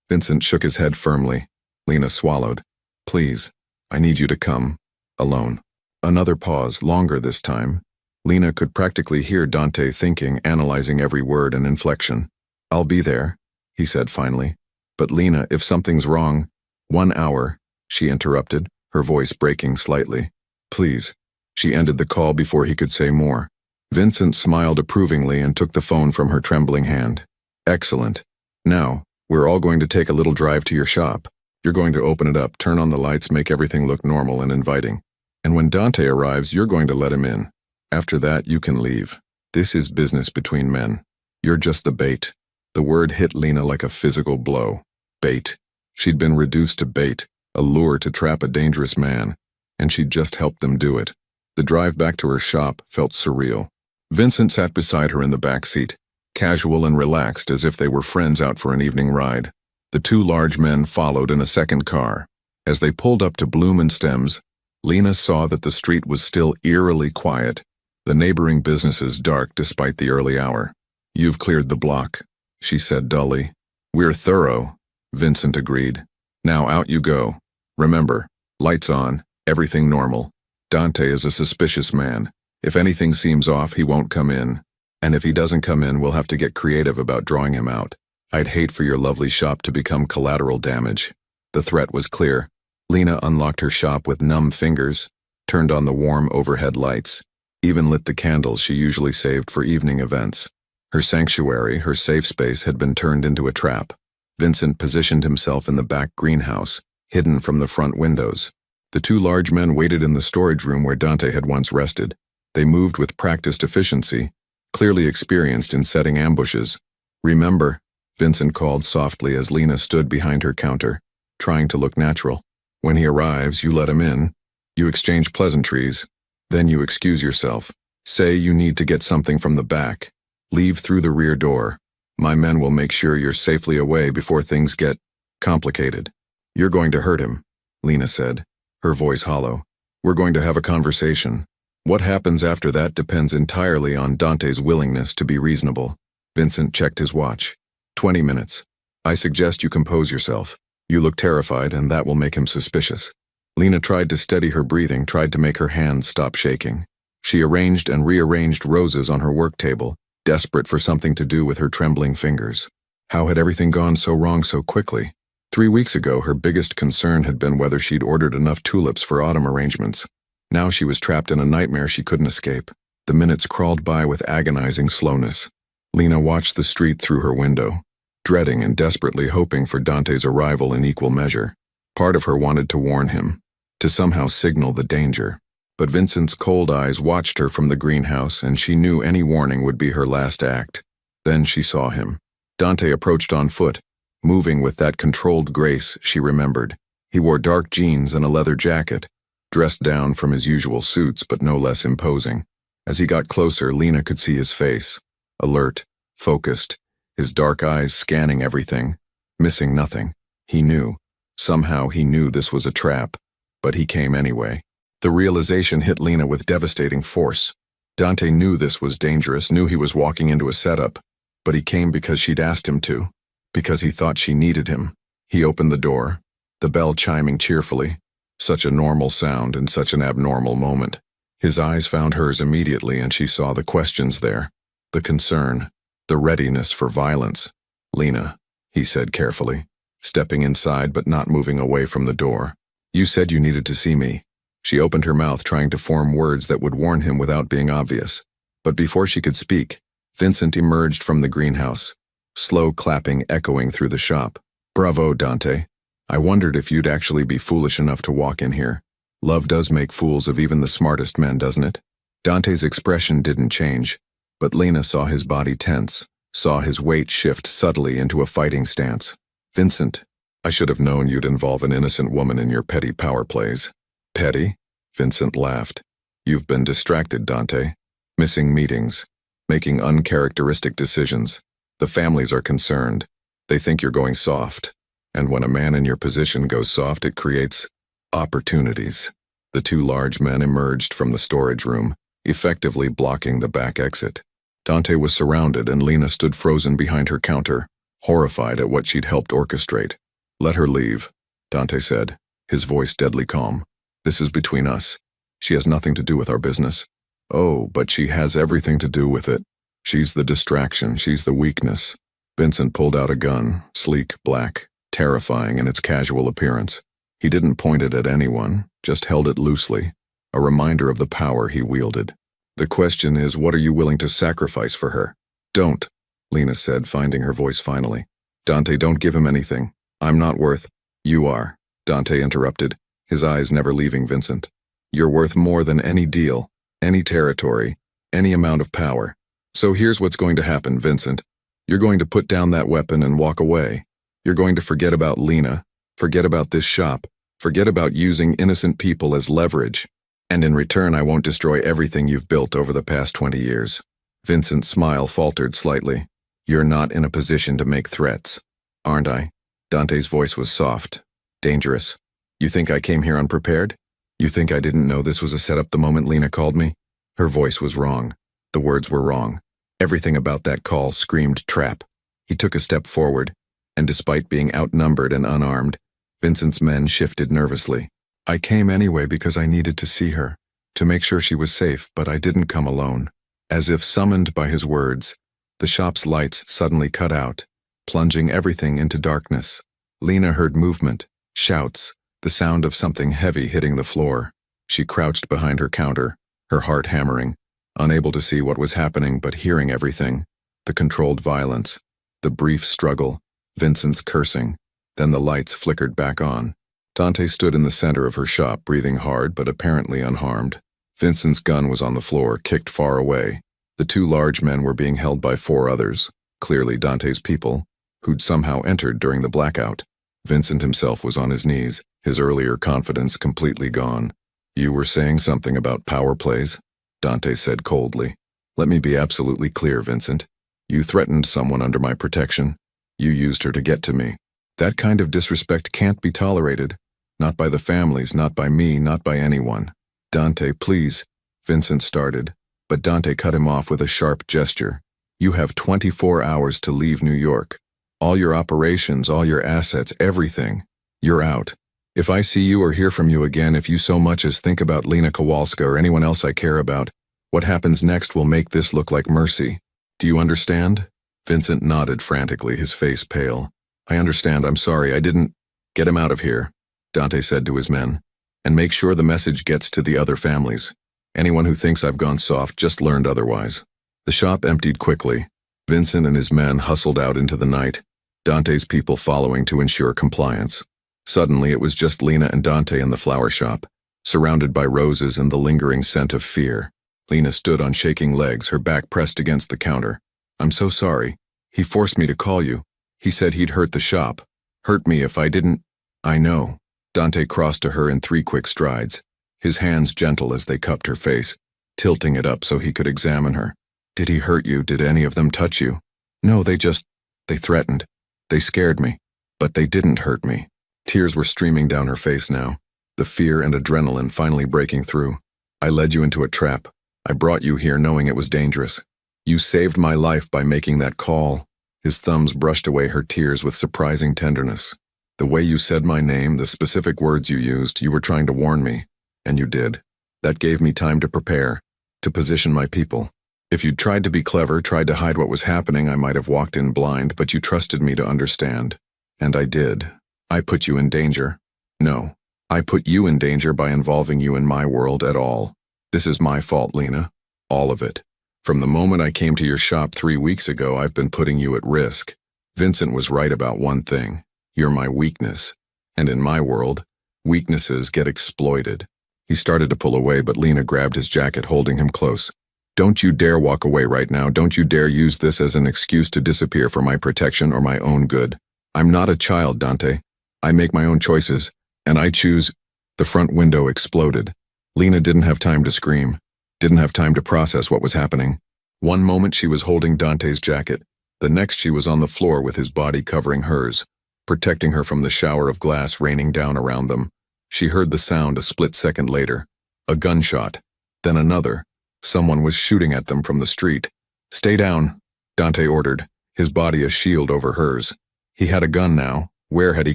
Vincent shook his head firmly. Lena swallowed. Please. I need you to come. Alone. Another pause, longer this time. Lena could practically hear Dante thinking, analyzing every word and inflection. I'll be there, he said finally. But Lena, if something's wrong. 1 hour, she interrupted, her voice breaking slightly. Please. She ended the call before he could say more. Vincent smiled approvingly and took the phone from her trembling hand. Excellent. Now, we're all going to take a little drive to your shop. You're going to open it up, turn on the lights, make everything look normal and inviting. And when Dante arrives, you're going to let him in. After that, you can leave. This is business between men. You're just the bait. The word hit Lena like a physical blow. Bait. She'd been reduced to bait, a lure to trap a dangerous man, and she'd just helped them do it. The drive back to her shop felt surreal. Vincent sat beside her in the back seat, casual and relaxed as if they were friends out for an evening ride. The two large men followed in a second car. As they pulled up to Bloom and Stems, Lena saw that the street was still eerily quiet, the neighboring businesses dark despite the early hour. You've cleared the block, she said dully. We're thorough, Vincent agreed. Now out you go. Remember, lights on, everything normal. Dante is a suspicious man. If anything seems off, he won't come in. And if he doesn't come in, we'll have to get creative about drawing him out. I'd hate for your lovely shop to become collateral damage. The threat was clear. Lena unlocked her shop with numb fingers, turned on the warm overhead lights, even lit the candles she usually saved for evening events. Her sanctuary, her safe space, had been turned into a trap. Vincent positioned himself in the back greenhouse, hidden from the front windows. The two large men waited in the storage room where Dante had once rested. They moved with practiced efficiency, clearly experienced in setting ambushes. Remember, Vincent called softly as Lena stood behind her counter, trying to look natural. When he arrives, you let him in. You exchange pleasantries. Then you excuse yourself. Say you need to get something from the back. Leave through the rear door. My men will make sure you're safely away before things get complicated. You're going to hurt him, Lena said, her voice hollow. We're going to have a conversation. What happens after that depends entirely on Dante's willingness to be reasonable. Vincent checked his watch. 20 minutes. I suggest you compose yourself. You look terrified, and that will make him suspicious. Lena tried to steady her breathing, tried to make her hands stop shaking. She arranged and rearranged roses on her work table, desperate for something to do with her trembling fingers. How had everything gone so wrong so quickly? 3 weeks ago, her biggest concern had been whether she'd ordered enough tulips for autumn arrangements. Now she was trapped in a nightmare she couldn't escape. The minutes crawled by with agonizing slowness. Lena watched the street through her window, dreading and desperately hoping for Dante's arrival in equal measure. Part of her wanted to warn him, to somehow signal the danger. But Vincent's cold eyes watched her from the greenhouse, and she knew any warning would be her last act. Then she saw him. Dante approached on foot, moving with that controlled grace she remembered. He wore dark jeans and a leather jacket, dressed down from his usual suits but no less imposing. As he got closer, Lena could see his face, alert, focused, his dark eyes scanning everything, missing nothing. He knew. Somehow he knew this was a trap, but he came anyway. The realization hit Lena with devastating force. Dante knew this was dangerous, knew he was walking into a setup, but he came because she'd asked him to, because he thought she needed him. He opened the door, the bell chiming cheerfully, such a normal sound in such an abnormal moment. His eyes found hers immediately, and she saw the questions there, the concern, the readiness for violence. "Lena," he said carefully, stepping inside but not moving away from the door. "You said you needed to see me." She opened her mouth, trying to form words that would warn him without being obvious. But before she could speak, Vincent emerged from the greenhouse, slow clapping echoing through the shop. "Bravo, Dante. I wondered if you'd actually be foolish enough to walk in here. Love does make fools of even the smartest men, doesn't it?" Dante's expression didn't change, but Lena saw his body tense, saw his weight shift subtly into a fighting stance. "Vincent, I should have known you'd involve an innocent woman in your petty power plays." "Petty?" Vincent laughed. "You've been distracted, Dante. Missing meetings, making uncharacteristic decisions. The families are concerned. They think you're going soft. And when a man in your position goes soft, it creates opportunities." The two large men emerged from the storage room, effectively blocking the back exit. Dante was surrounded, and Lena stood frozen behind her counter, horrified at what she'd helped orchestrate. "Let her leave," Dante said, his voice deadly calm. "This is between us. She has nothing to do with our business." "Oh, but she has everything to do with it. She's the distraction, she's the weakness." Vincent pulled out a gun, sleek, black, terrifying in its casual appearance. He didn't point it at anyone, just held it loosely, a reminder of the power he wielded. "The question is, what are you willing to sacrifice for her?" "Don't," Lena said, finding her voice finally. "Dante, don't give him anything. I'm not worth—" "You are," Dante interrupted, his eyes never leaving Vincent. "You're worth more than any deal, any territory, any amount of power. So here's what's going to happen, Vincent. You're going to put down that weapon and walk away. You're going to forget about Lena, forget about this shop, forget about using innocent people as leverage. And in return, I won't destroy everything you've built over the past 20 years. Vincent's smile faltered slightly. "You're not in a position to make threats, aren't I?" Dante's voice was soft, dangerous. "You think I came here unprepared? You think I didn't know this was a setup the moment Lena called me?" Her voice was wrong. The words were wrong. Everything about that call screamed trap. He took a step forward, and despite being outnumbered and unarmed, Vincent's men shifted nervously. "I came anyway because I needed to see her, to make sure she was safe, but I didn't come alone." As if summoned by his words, the shop's lights suddenly cut out, plunging everything into darkness. Lena heard movement, shouts, the sound of something heavy hitting the floor. She crouched behind her counter, her heart hammering, unable to see what was happening but hearing everything. The controlled violence, the brief struggle, Vincent's cursing. Then the lights flickered back on. Dante stood in the center of her shop, breathing hard but apparently unharmed. Vincent's gun was on the floor, kicked far away. The two large men were being held by 4 others, clearly Dante's people, who'd somehow entered during the blackout. Vincent himself was on his knees, his earlier confidence completely gone. "You were saying something about power plays?" Dante said coldly. "Let me be absolutely clear, Vincent. You threatened someone under my protection. You used her to get to me. That kind of disrespect can't be tolerated. Not by the families, not by me, not by anyone." "Dante, please," Vincent started, but Dante cut him off with a sharp gesture. "You have 24 hours to leave New York. All your operations, all your assets, everything. You're out. If I see you or hear from you again, if you so much as think about Lena Kowalska or anyone else I care about, what happens next will make this look like mercy. Do you understand?" Vincent nodded frantically, his face pale. "I understand, I'm sorry, I didn't—" "Get him out of here," Dante said to his men, "and make sure the message gets to the other families. Anyone who thinks I've gone soft just learned otherwise." The shop emptied quickly. Vincent and his men hustled out into the night, Dante's people following to ensure compliance. Suddenly it was just Lena and Dante in the flower shop, surrounded by roses and the lingering scent of fear. Lena stood on shaking legs, her back pressed against the counter. "I'm so sorry. He forced me to call you. He said he'd hurt the shop. Hurt me if I didn't—" "I know." Dante crossed to her in 3 quick strides, his hands gentle as they cupped her face, tilting it up so he could examine her. Did he hurt you? Did any of them touch you? No, they threatened. They scared me. But they didn't hurt me. Tears were streaming down her face now, the fear and adrenaline finally breaking through. I led you into a trap. I brought you here knowing it was dangerous. You saved my life by making that call. His thumbs brushed away her tears with surprising tenderness. The way you said my name, the specific words you used, you were trying to warn me. And you did. That gave me time to prepare, to position my people. If you'd tried to be clever, tried to hide what was happening, I might have walked in blind, but you trusted me to understand. And I did. I put you in danger. No, I put you in danger by involving you in my world at all. This is my fault, Lena. All of it. From the moment I came to your shop 3 weeks ago, I've been putting you at risk. Vincent was right about one thing. You're my weakness. And in my world, weaknesses get exploited. He started to pull away, but Lena grabbed his jacket, holding him close. Don't you dare walk away right now. Don't you dare use this as an excuse to disappear for my protection or my own good. I'm not a child, Dante. I make my own choices, and I choose. The front window exploded. Lena didn't have time to scream, didn't have time to process what was happening. One moment she was holding Dante's jacket, the next she was on the floor with his body covering hers, protecting her from the shower of glass raining down around them. She heard the sound a split second later. A gunshot, then another. Someone was shooting at them from the street. Stay down, Dante ordered, his body a shield over hers. He had a gun now. Where had he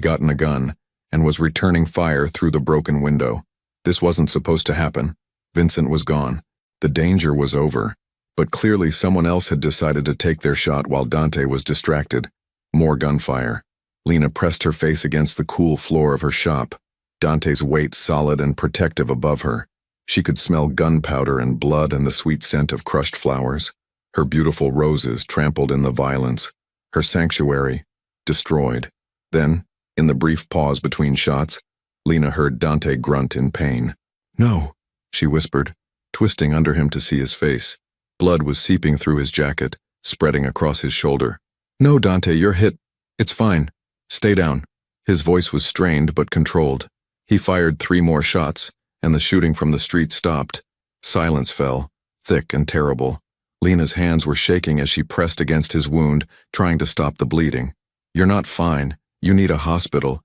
gotten a gun? And was returning fire through the broken window. This wasn't supposed to happen. Vincent was gone. The danger was over. But clearly someone else had decided to take their shot while Dante was distracted. More gunfire. Lena pressed her face against the cool floor of her shop, Dante's weight solid and protective above her. She could smell gunpowder and blood and the sweet scent of crushed flowers. Her beautiful roses trampled in the violence. Her sanctuary destroyed. Then, in the brief pause between shots, Lena heard Dante grunt in pain. No, she whispered, twisting under him to see his face. Blood was seeping through his jacket, spreading across his shoulder. No, Dante, you're hit. It's fine. Stay down. His voice was strained but controlled. He fired 3 more shots, and the shooting from the street stopped. Silence fell, thick and terrible. Lena's hands were shaking as she pressed against his wound, trying to stop the bleeding. You're not fine. You need a hospital.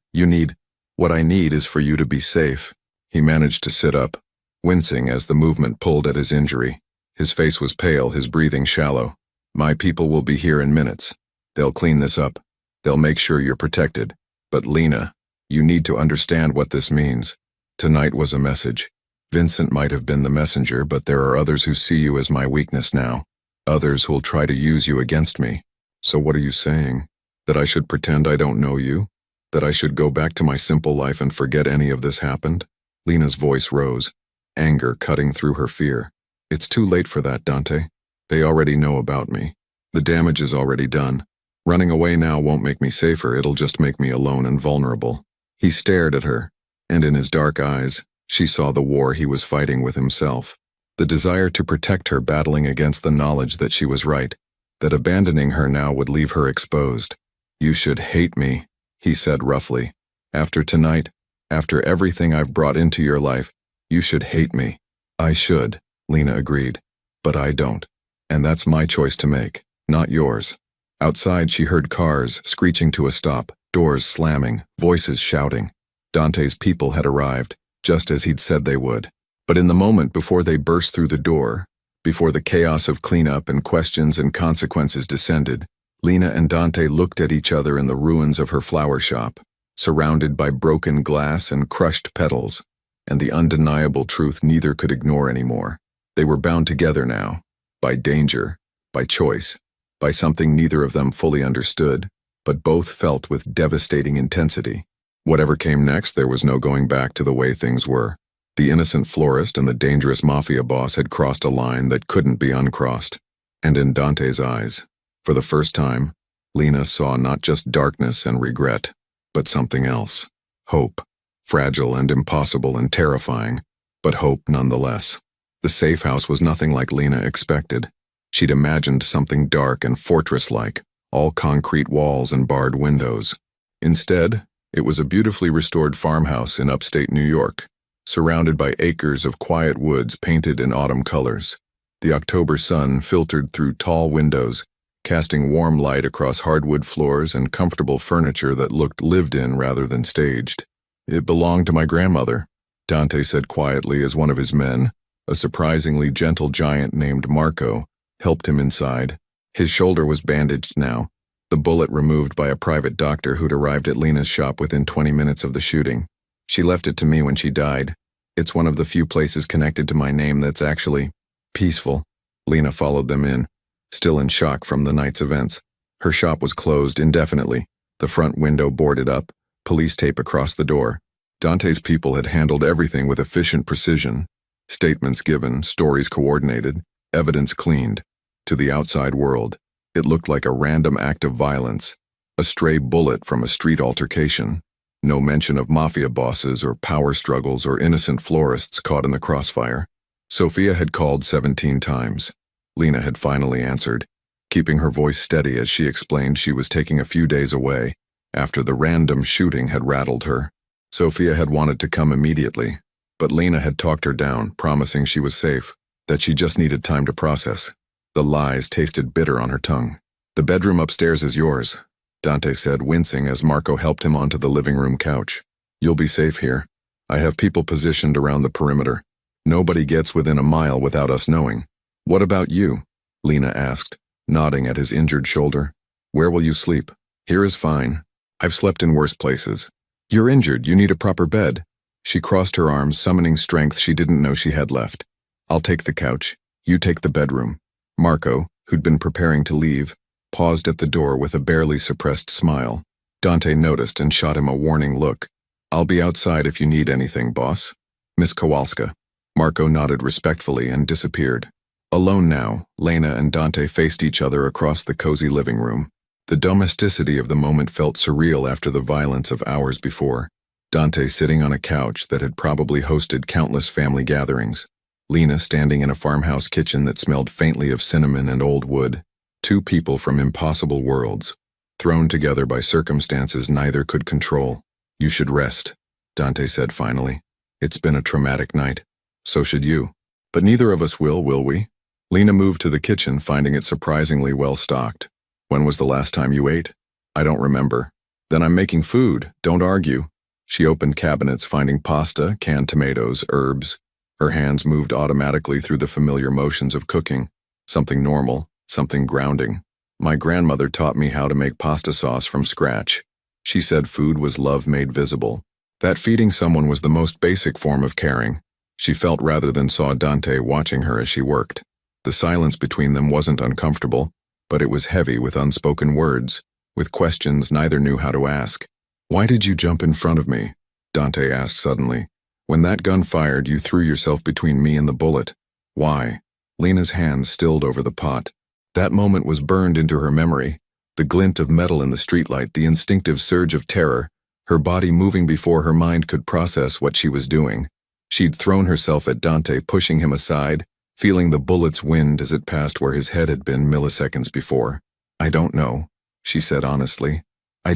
What I need is for you to be safe. He managed to sit up, wincing as the movement pulled at his injury. His face was pale, his breathing shallow. My people will be here in minutes. They'll clean this up. They'll make sure you're protected. But Lena, you need to understand what this means. Tonight was a message. Vincent might have been the messenger, but there are others who see you as my weakness now. Others who'll try to use you against me. So what are you saying? That I should pretend I don't know you? That I should go back to my simple life and forget any of this happened? Lena's voice rose, anger cutting through her fear. It's too late for that, Dante. They already know about me. The damage is already done. Running away now won't make me safer, it'll just make me alone and vulnerable. He stared at her, and in his dark eyes, she saw the war he was fighting with himself. The desire to protect her battling against the knowledge that she was right, that abandoning her now would leave her exposed. You should hate me, he said roughly. After tonight, after everything I've brought into your life, you should hate me. I should, Lena agreed. But I don't. And that's my choice to make, not yours. Outside she heard cars screeching to a stop, doors slamming, voices shouting. Dante's people had arrived, just as he'd said they would. But in the moment before they burst through the door, before the chaos of cleanup and questions and consequences descended, Lena and Dante looked at each other in the ruins of her flower shop, surrounded by broken glass and crushed petals, and the undeniable truth neither could ignore anymore. They were bound together now, by danger, by choice, by something neither of them fully understood, but both felt with devastating intensity. Whatever came next, there was no going back to the way things were. The innocent florist and the dangerous Mafia boss had crossed a line that couldn't be uncrossed. And in Dante's eyes, for the first time, Lena saw not just darkness and regret, but something else. Hope. Fragile and impossible and terrifying, but hope nonetheless. The safe house was nothing like Lena expected. She'd imagined something dark and fortress-like, all concrete walls and barred windows. Instead, it was a beautifully restored farmhouse in upstate New York, surrounded by acres of quiet woods painted in autumn colors. The October sun filtered through tall windows, casting warm light across hardwood floors and comfortable furniture that looked lived in rather than staged. "It belonged to my grandmother," Dante said quietly as one of his men, a surprisingly gentle giant named Marco, helped him inside. His shoulder was bandaged now, the bullet removed by a private doctor who'd arrived at Lena's shop within 20 minutes of the shooting. "She left it to me when she died. It's one of the few places connected to my name that's actually peaceful." Lena followed them in, still in shock from the night's events. Her shop was closed indefinitely, the front window boarded up, police tape across the door. Dante's people had handled everything with efficient precision. Statements given, stories coordinated, evidence cleaned. To the outside world, it looked like a random act of violence, a stray bullet from a street altercation. No mention of mafia bosses or power struggles or innocent florists caught in the crossfire. Sophia had called 17 times. Lena had finally answered, keeping her voice steady as she explained she was taking a few days away after the random shooting had rattled her. Sophia had wanted to come immediately, but Lena had talked her down, promising she was safe, that she just needed time to process. The lies tasted bitter on her tongue. "The bedroom upstairs is yours," Dante said, wincing as Marco helped him onto the living room couch. "You'll be safe here. I have people positioned around the perimeter. Nobody gets within a mile without us knowing." "What about you?" Lena asked, nodding at his injured shoulder. "Where will you sleep?" "Here is fine. I've slept in worse places." "You're injured. You need a proper bed." She crossed her arms, summoning strength she didn't know she had left. "I'll take the couch. You take the bedroom." Marco, who'd been preparing to leave, paused at the door with a barely suppressed smile. Dante noticed and shot him a warning look. "I'll be outside if you need anything, boss." "Miss Kowalska." Marco nodded respectfully and disappeared. Alone now, Lena and Dante faced each other across the cozy living room. The domesticity of the moment felt surreal after the violence of hours before. Dante sitting on a couch that had probably hosted countless family gatherings. Lena standing in a farmhouse kitchen that smelled faintly of cinnamon and old wood. Two people from impossible worlds, thrown together by circumstances neither could control. "You should rest," Dante said finally. "It's been a traumatic night. So should you. But neither of us will we?" Lena moved to the kitchen, finding it surprisingly well stocked. "When was the last time you ate?" "I don't remember." "Then I'm making food. Don't argue." She opened cabinets, finding pasta, canned tomatoes, herbs. Her hands moved automatically through the familiar motions of cooking. Something normal, something grounding. "My grandmother taught me how to make pasta sauce from scratch. She said food was love made visible. That feeding someone was the most basic form of caring." She felt rather than saw Dante watching her as she worked. The silence between them wasn't uncomfortable, but it was heavy with unspoken words, with questions neither knew how to ask. "Why did you jump in front of me?" Dante asked suddenly. "When that gun fired, you threw yourself between me and the bullet. Why?" Lena's hands stilled over the pot. That moment was burned into her memory. The glint of metal in the streetlight, the instinctive surge of terror, her body moving before her mind could process what she was doing. She'd thrown herself at Dante, pushing him aside, feeling the bullet's wind as it passed where his head had been milliseconds before. "I don't know," she said honestly. I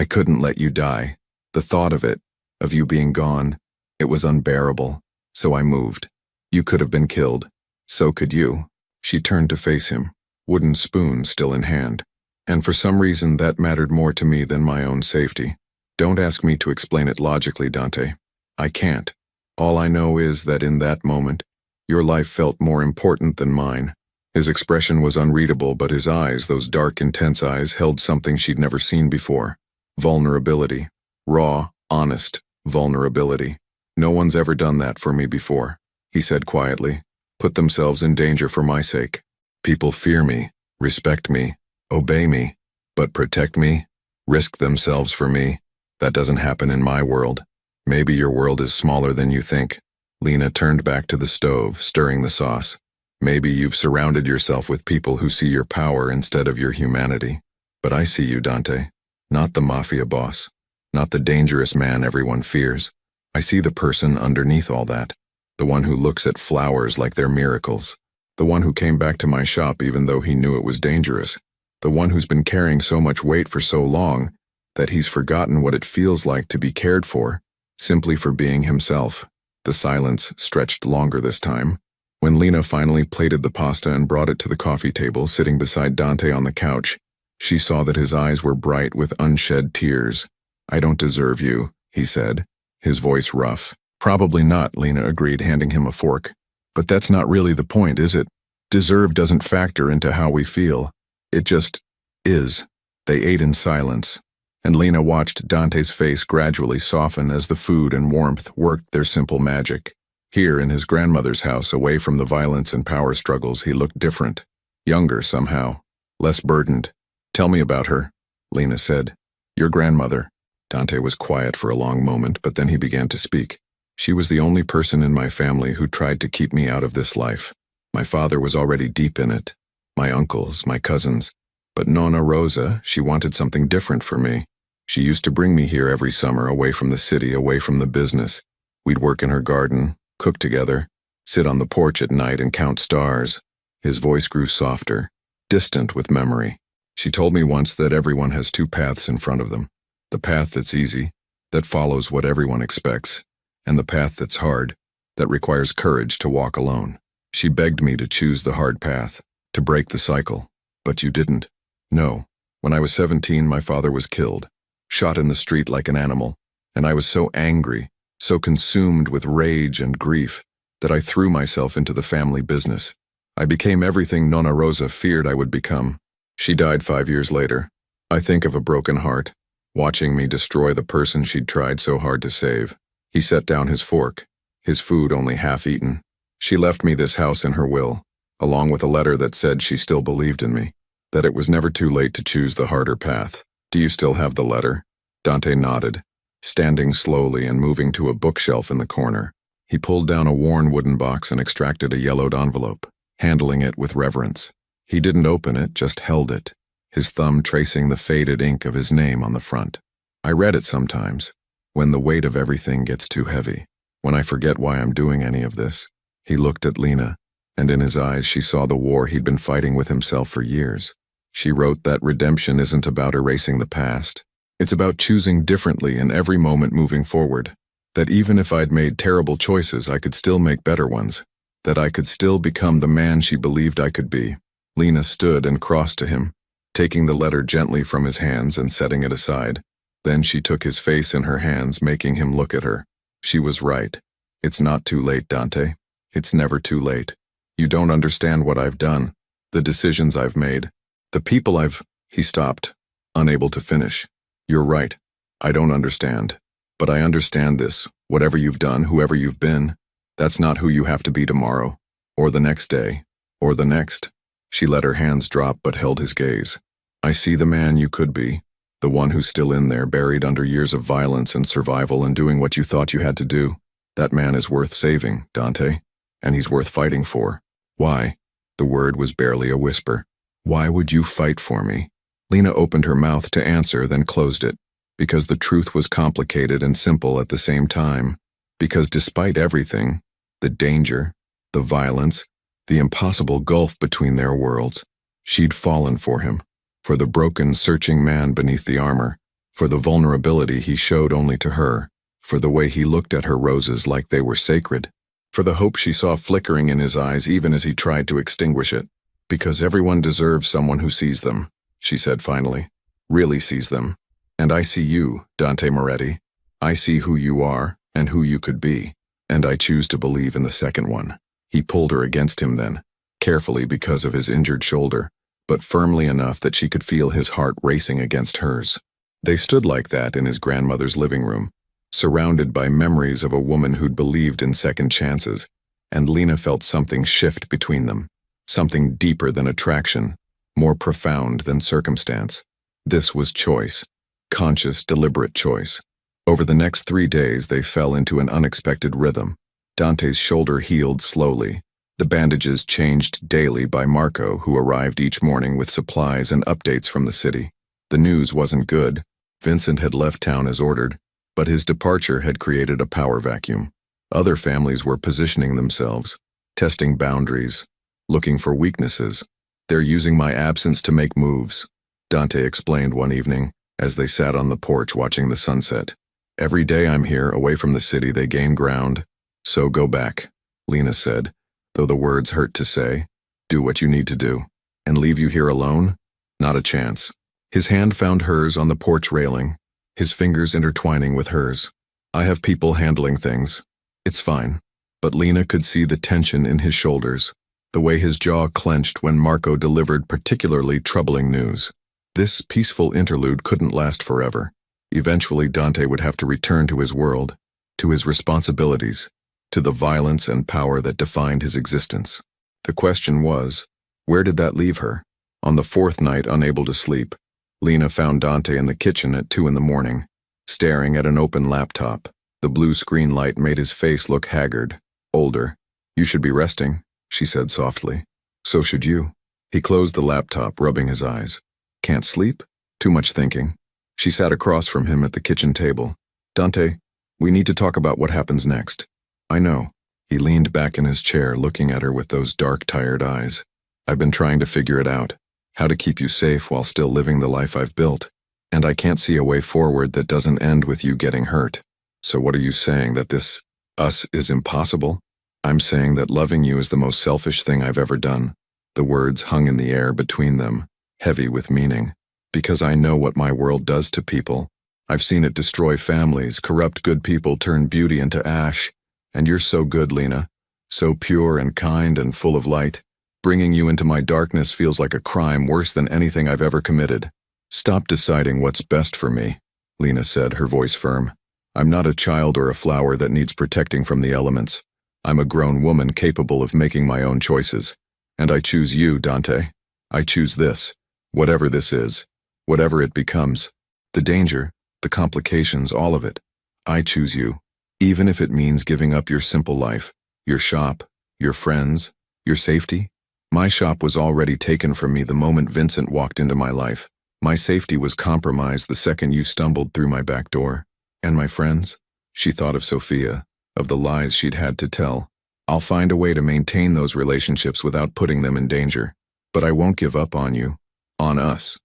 couldn't let you die. The thought of it, of you being gone, it was unbearable. So I moved. You could have been killed. So could you." She turned to face him, wooden spoon still in hand. "And for some reason that mattered more to me than my own safety. Don't ask me to explain it logically, Dante. I can't. All I know is that in that moment, your life felt more important than mine." His expression was unreadable, but his eyes, those dark, intense eyes, held something she'd never seen before. Vulnerability. Raw, honest vulnerability. "No one's ever done that for me before," he said quietly. "Put themselves in danger for my sake. People fear me, respect me, obey me, but protect me, risk themselves for me. That doesn't happen in my world. Maybe your world is smaller than you think." Lena turned back to the stove, stirring the sauce. "Maybe you've surrounded yourself with people who see your power instead of your humanity. But I see you, Dante. Not the mafia boss. Not the dangerous man everyone fears. I see the person underneath all that. The one who looks at flowers like they're miracles. The one who came back to my shop even though he knew it was dangerous. The one who's been carrying so much weight for so long that he's forgotten what it feels like to be cared for, simply for being himself." The silence stretched longer this time. When Lena finally plated the pasta and brought it to the coffee table, sitting beside Dante on the couch, she saw that his eyes were bright with unshed tears. "I don't deserve you," he said, his voice rough. "Probably not," Lena agreed, handing him a fork. "But that's not really the point, is it? Deserve doesn't factor into how we feel. It just is." They ate in silence, and Lena watched Dante's face gradually soften as the food and warmth worked their simple magic. Here, in his grandmother's house, away from the violence and power struggles, he looked different. Younger, somehow. Less burdened. "Tell me about her," Lena said. "Your grandmother." Dante was quiet for a long moment, but then he began to speak. "She was the only person in my family who tried to keep me out of this life. My father was already deep in it. My uncles, my cousins. But Nonna Rosa, she wanted something different for me. She used to bring me here every summer, away from the city, away from the business. We'd work in her garden, cook together, sit on the porch at night and count stars." His voice grew softer, distant with memory. "She told me once that everyone has two paths in front of them. The path that's easy, that follows what everyone expects, and the path that's hard, that requires courage to walk alone. She begged me to choose the hard path, to break the cycle. But you didn't." "No. When I was 17, my father was killed, shot in the street like an animal, and I was so angry, so consumed with rage and grief, that I threw myself into the family business. I became everything Nonna Rosa feared I would become. She died 5 years later. I think of a broken heart, watching me destroy the person she'd tried so hard to save." He set down his fork, his food only half eaten. "She left me this house in her will, along with a letter that said she still believed in me, that it was never too late to choose the harder path. Do you still have the letter?" Dante nodded, standing slowly and moving to a bookshelf in the corner. He pulled down a worn wooden box and extracted a yellowed envelope, handling it with reverence. He didn't open it, just held it, his thumb tracing the faded ink of his name on the front. "I read it sometimes, when the weight of everything gets too heavy, when I forget why I'm doing any of this." He looked at Lena, and in his eyes she saw the war he'd been fighting with himself for years. She wrote that redemption isn't about erasing the past. It's about choosing differently in every moment moving forward. That even if I'd made terrible choices, I could still make better ones. That I could still become the man she believed I could be. Lena stood and crossed to him, taking the letter gently from his hands and setting it aside. Then she took his face in her hands, making him look at her. She was right. "It's not too late, Dante. It's never too late. You don't understand what I've done, the decisions I've made, the people I've—" He stopped, unable to finish. "You're right. I don't understand. But I understand this. Whatever you've done, whoever you've been, that's not who you have to be tomorrow, or the next day, or the next." She let her hands drop but held his gaze. "I see the man you could be, the one who's still in there, buried under years of violence and survival and doing what you thought you had to do. That man is worth saving, Dante, and he's worth fighting for." "Why?" The word was barely a whisper. "Why would you fight for me?" Lena opened her mouth to answer, then closed it. Because the truth was complicated and simple at the same time. Because despite everything, the danger, the violence, the impossible gulf between their worlds, she'd fallen for him, for the broken, searching man beneath the armor, for the vulnerability he showed only to her, for the way he looked at her roses like they were sacred, for the hope she saw flickering in his eyes even as he tried to extinguish it. "Because everyone deserves someone who sees them," she said finally, "really sees them. And I see you, Dante Moretti. I see who you are and who you could be, and I choose to believe in the second one." He pulled her against him then, carefully because of his injured shoulder, but firmly enough that she could feel his heart racing against hers. They stood like that in his grandmother's living room, surrounded by memories of a woman who'd believed in second chances, and Lena felt something shift between them, something deeper than attraction, more profound than circumstance. This was choice, conscious, deliberate choice. Over the next 3 days, they fell into an unexpected rhythm. Dante's shoulder healed slowly. The bandages changed daily by Marco, who arrived each morning with supplies and updates from the city. The news wasn't good. Vincent had left town as ordered, but his departure had created a power vacuum. Other families were positioning themselves, testing boundaries, looking for weaknesses. "They're using my absence to make moves," Dante explained one evening as they sat on the porch watching the sunset. "Every day I'm here, away from the city, they gain ground. So go back," Lena said, though the words hurt to say. Do what you need to do. And leave you here alone? Not a chance. His hand found hers on the porch railing, his fingers intertwining with hers. I have people handling things. It's fine. But Lena could see the tension in his shoulders, the way his jaw clenched when Marco delivered particularly troubling news. This peaceful interlude couldn't last forever. Eventually Dante would have to return to his world, to his responsibilities, to the violence and power that defined his existence. The question was, where did that leave her? On the fourth night, unable to sleep, Lena found Dante in the kitchen at 2 a.m, staring at an open laptop. The blue screen light made his face look haggard, older. You should be resting, she said softly. So should you. He closed the laptop, rubbing his eyes. Can't sleep? Too much thinking. She sat across from him at the kitchen table. Dante, we need to talk about what happens next. I know. He leaned back in his chair, looking at her with those dark, tired eyes. I've been trying to figure it out. How to keep you safe while still living the life I've built. And I can't see a way forward that doesn't end with you getting hurt. So what are you saying, that this, us, is impossible? I'm saying that loving you is the most selfish thing I've ever done. The words hung in the air between them, heavy with meaning. Because I know what my world does to people. I've seen it destroy families, corrupt good people, turn beauty into ash. And you're so good, Lena. So pure and kind and full of light. Bringing you into my darkness feels like a crime worse than anything I've ever committed. Stop deciding what's best for me, Lena said, her voice firm. I'm not a child or a flower that needs protecting from the elements. I'm a grown woman capable of making my own choices. And I choose you, Dante. I choose this, whatever this is, whatever it becomes. The danger, the complications, all of it. I choose you, even if it means giving up your simple life, your shop, your friends, your safety. My shop was already taken from me the moment Vincent walked into my life. My safety was compromised the second you stumbled through my back door. And my friends? She thought of Sophia, of the lies she'd had to tell. I'll find a way to maintain those relationships without putting them in danger. But I won't give up on you. On us.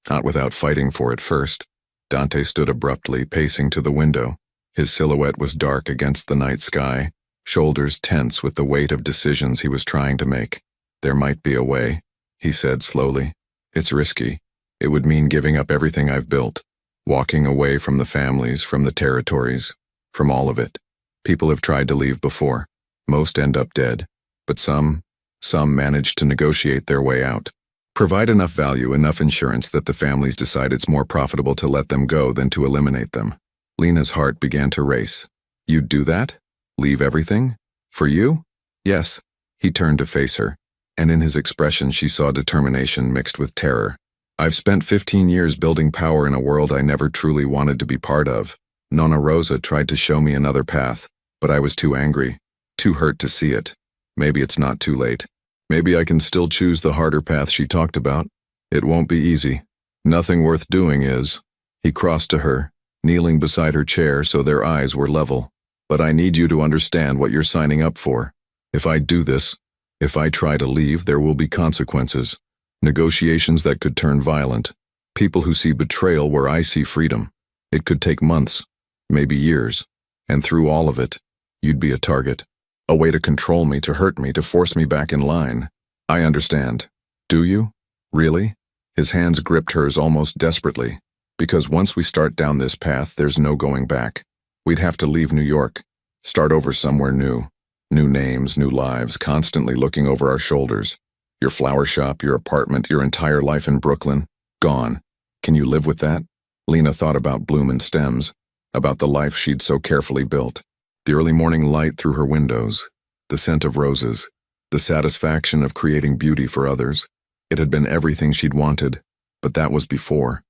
Not without fighting for it first. Dante stood abruptly, pacing to the window. His silhouette was dark against the night sky, shoulders tense with the weight of decisions he was trying to make. There might be a way, he said slowly. It's risky. It would mean giving up everything I've built. Walking away from the families, from the territories, from all of it. People have tried to leave before. Most end up dead. But some manage to negotiate their way out. Provide enough value, enough insurance that the families decide it's more profitable to let them go than to eliminate them. Lena's heart began to race. You'd do that? Leave everything? For you? Yes. He turned to face her, and in his expression she saw determination mixed with terror. I've spent 15 years building power in a world I never truly wanted to be part of. Nonna Rosa tried to show me another path, but I was too angry, too hurt to see it. Maybe it's not too late. Maybe I can still choose the harder path she talked about. It won't be easy. Nothing worth doing is. He crossed to her, kneeling beside her chair so their eyes were level. But I need you to understand what you're signing up for. If I do this, if I try to leave, there will be consequences. Negotiations that could turn violent. People who see betrayal where I see freedom. It could take months, maybe years. And through all of it, you'd be a target. A way to control me, to hurt me, to force me back in line. I understand. Do you? Really? His hands gripped hers almost desperately. Because once we start down this path, there's no going back. We'd have to leave New York. Start over somewhere new. New names, new lives, constantly looking over our shoulders. Your flower shop, your apartment, your entire life in Brooklyn, gone. Can you live with that? Lena thought about Bloom and Stems, about the life she'd so carefully built. The early morning light through her windows, the scent of roses, the satisfaction of creating beauty for others. It had been everything she'd wanted, but that was before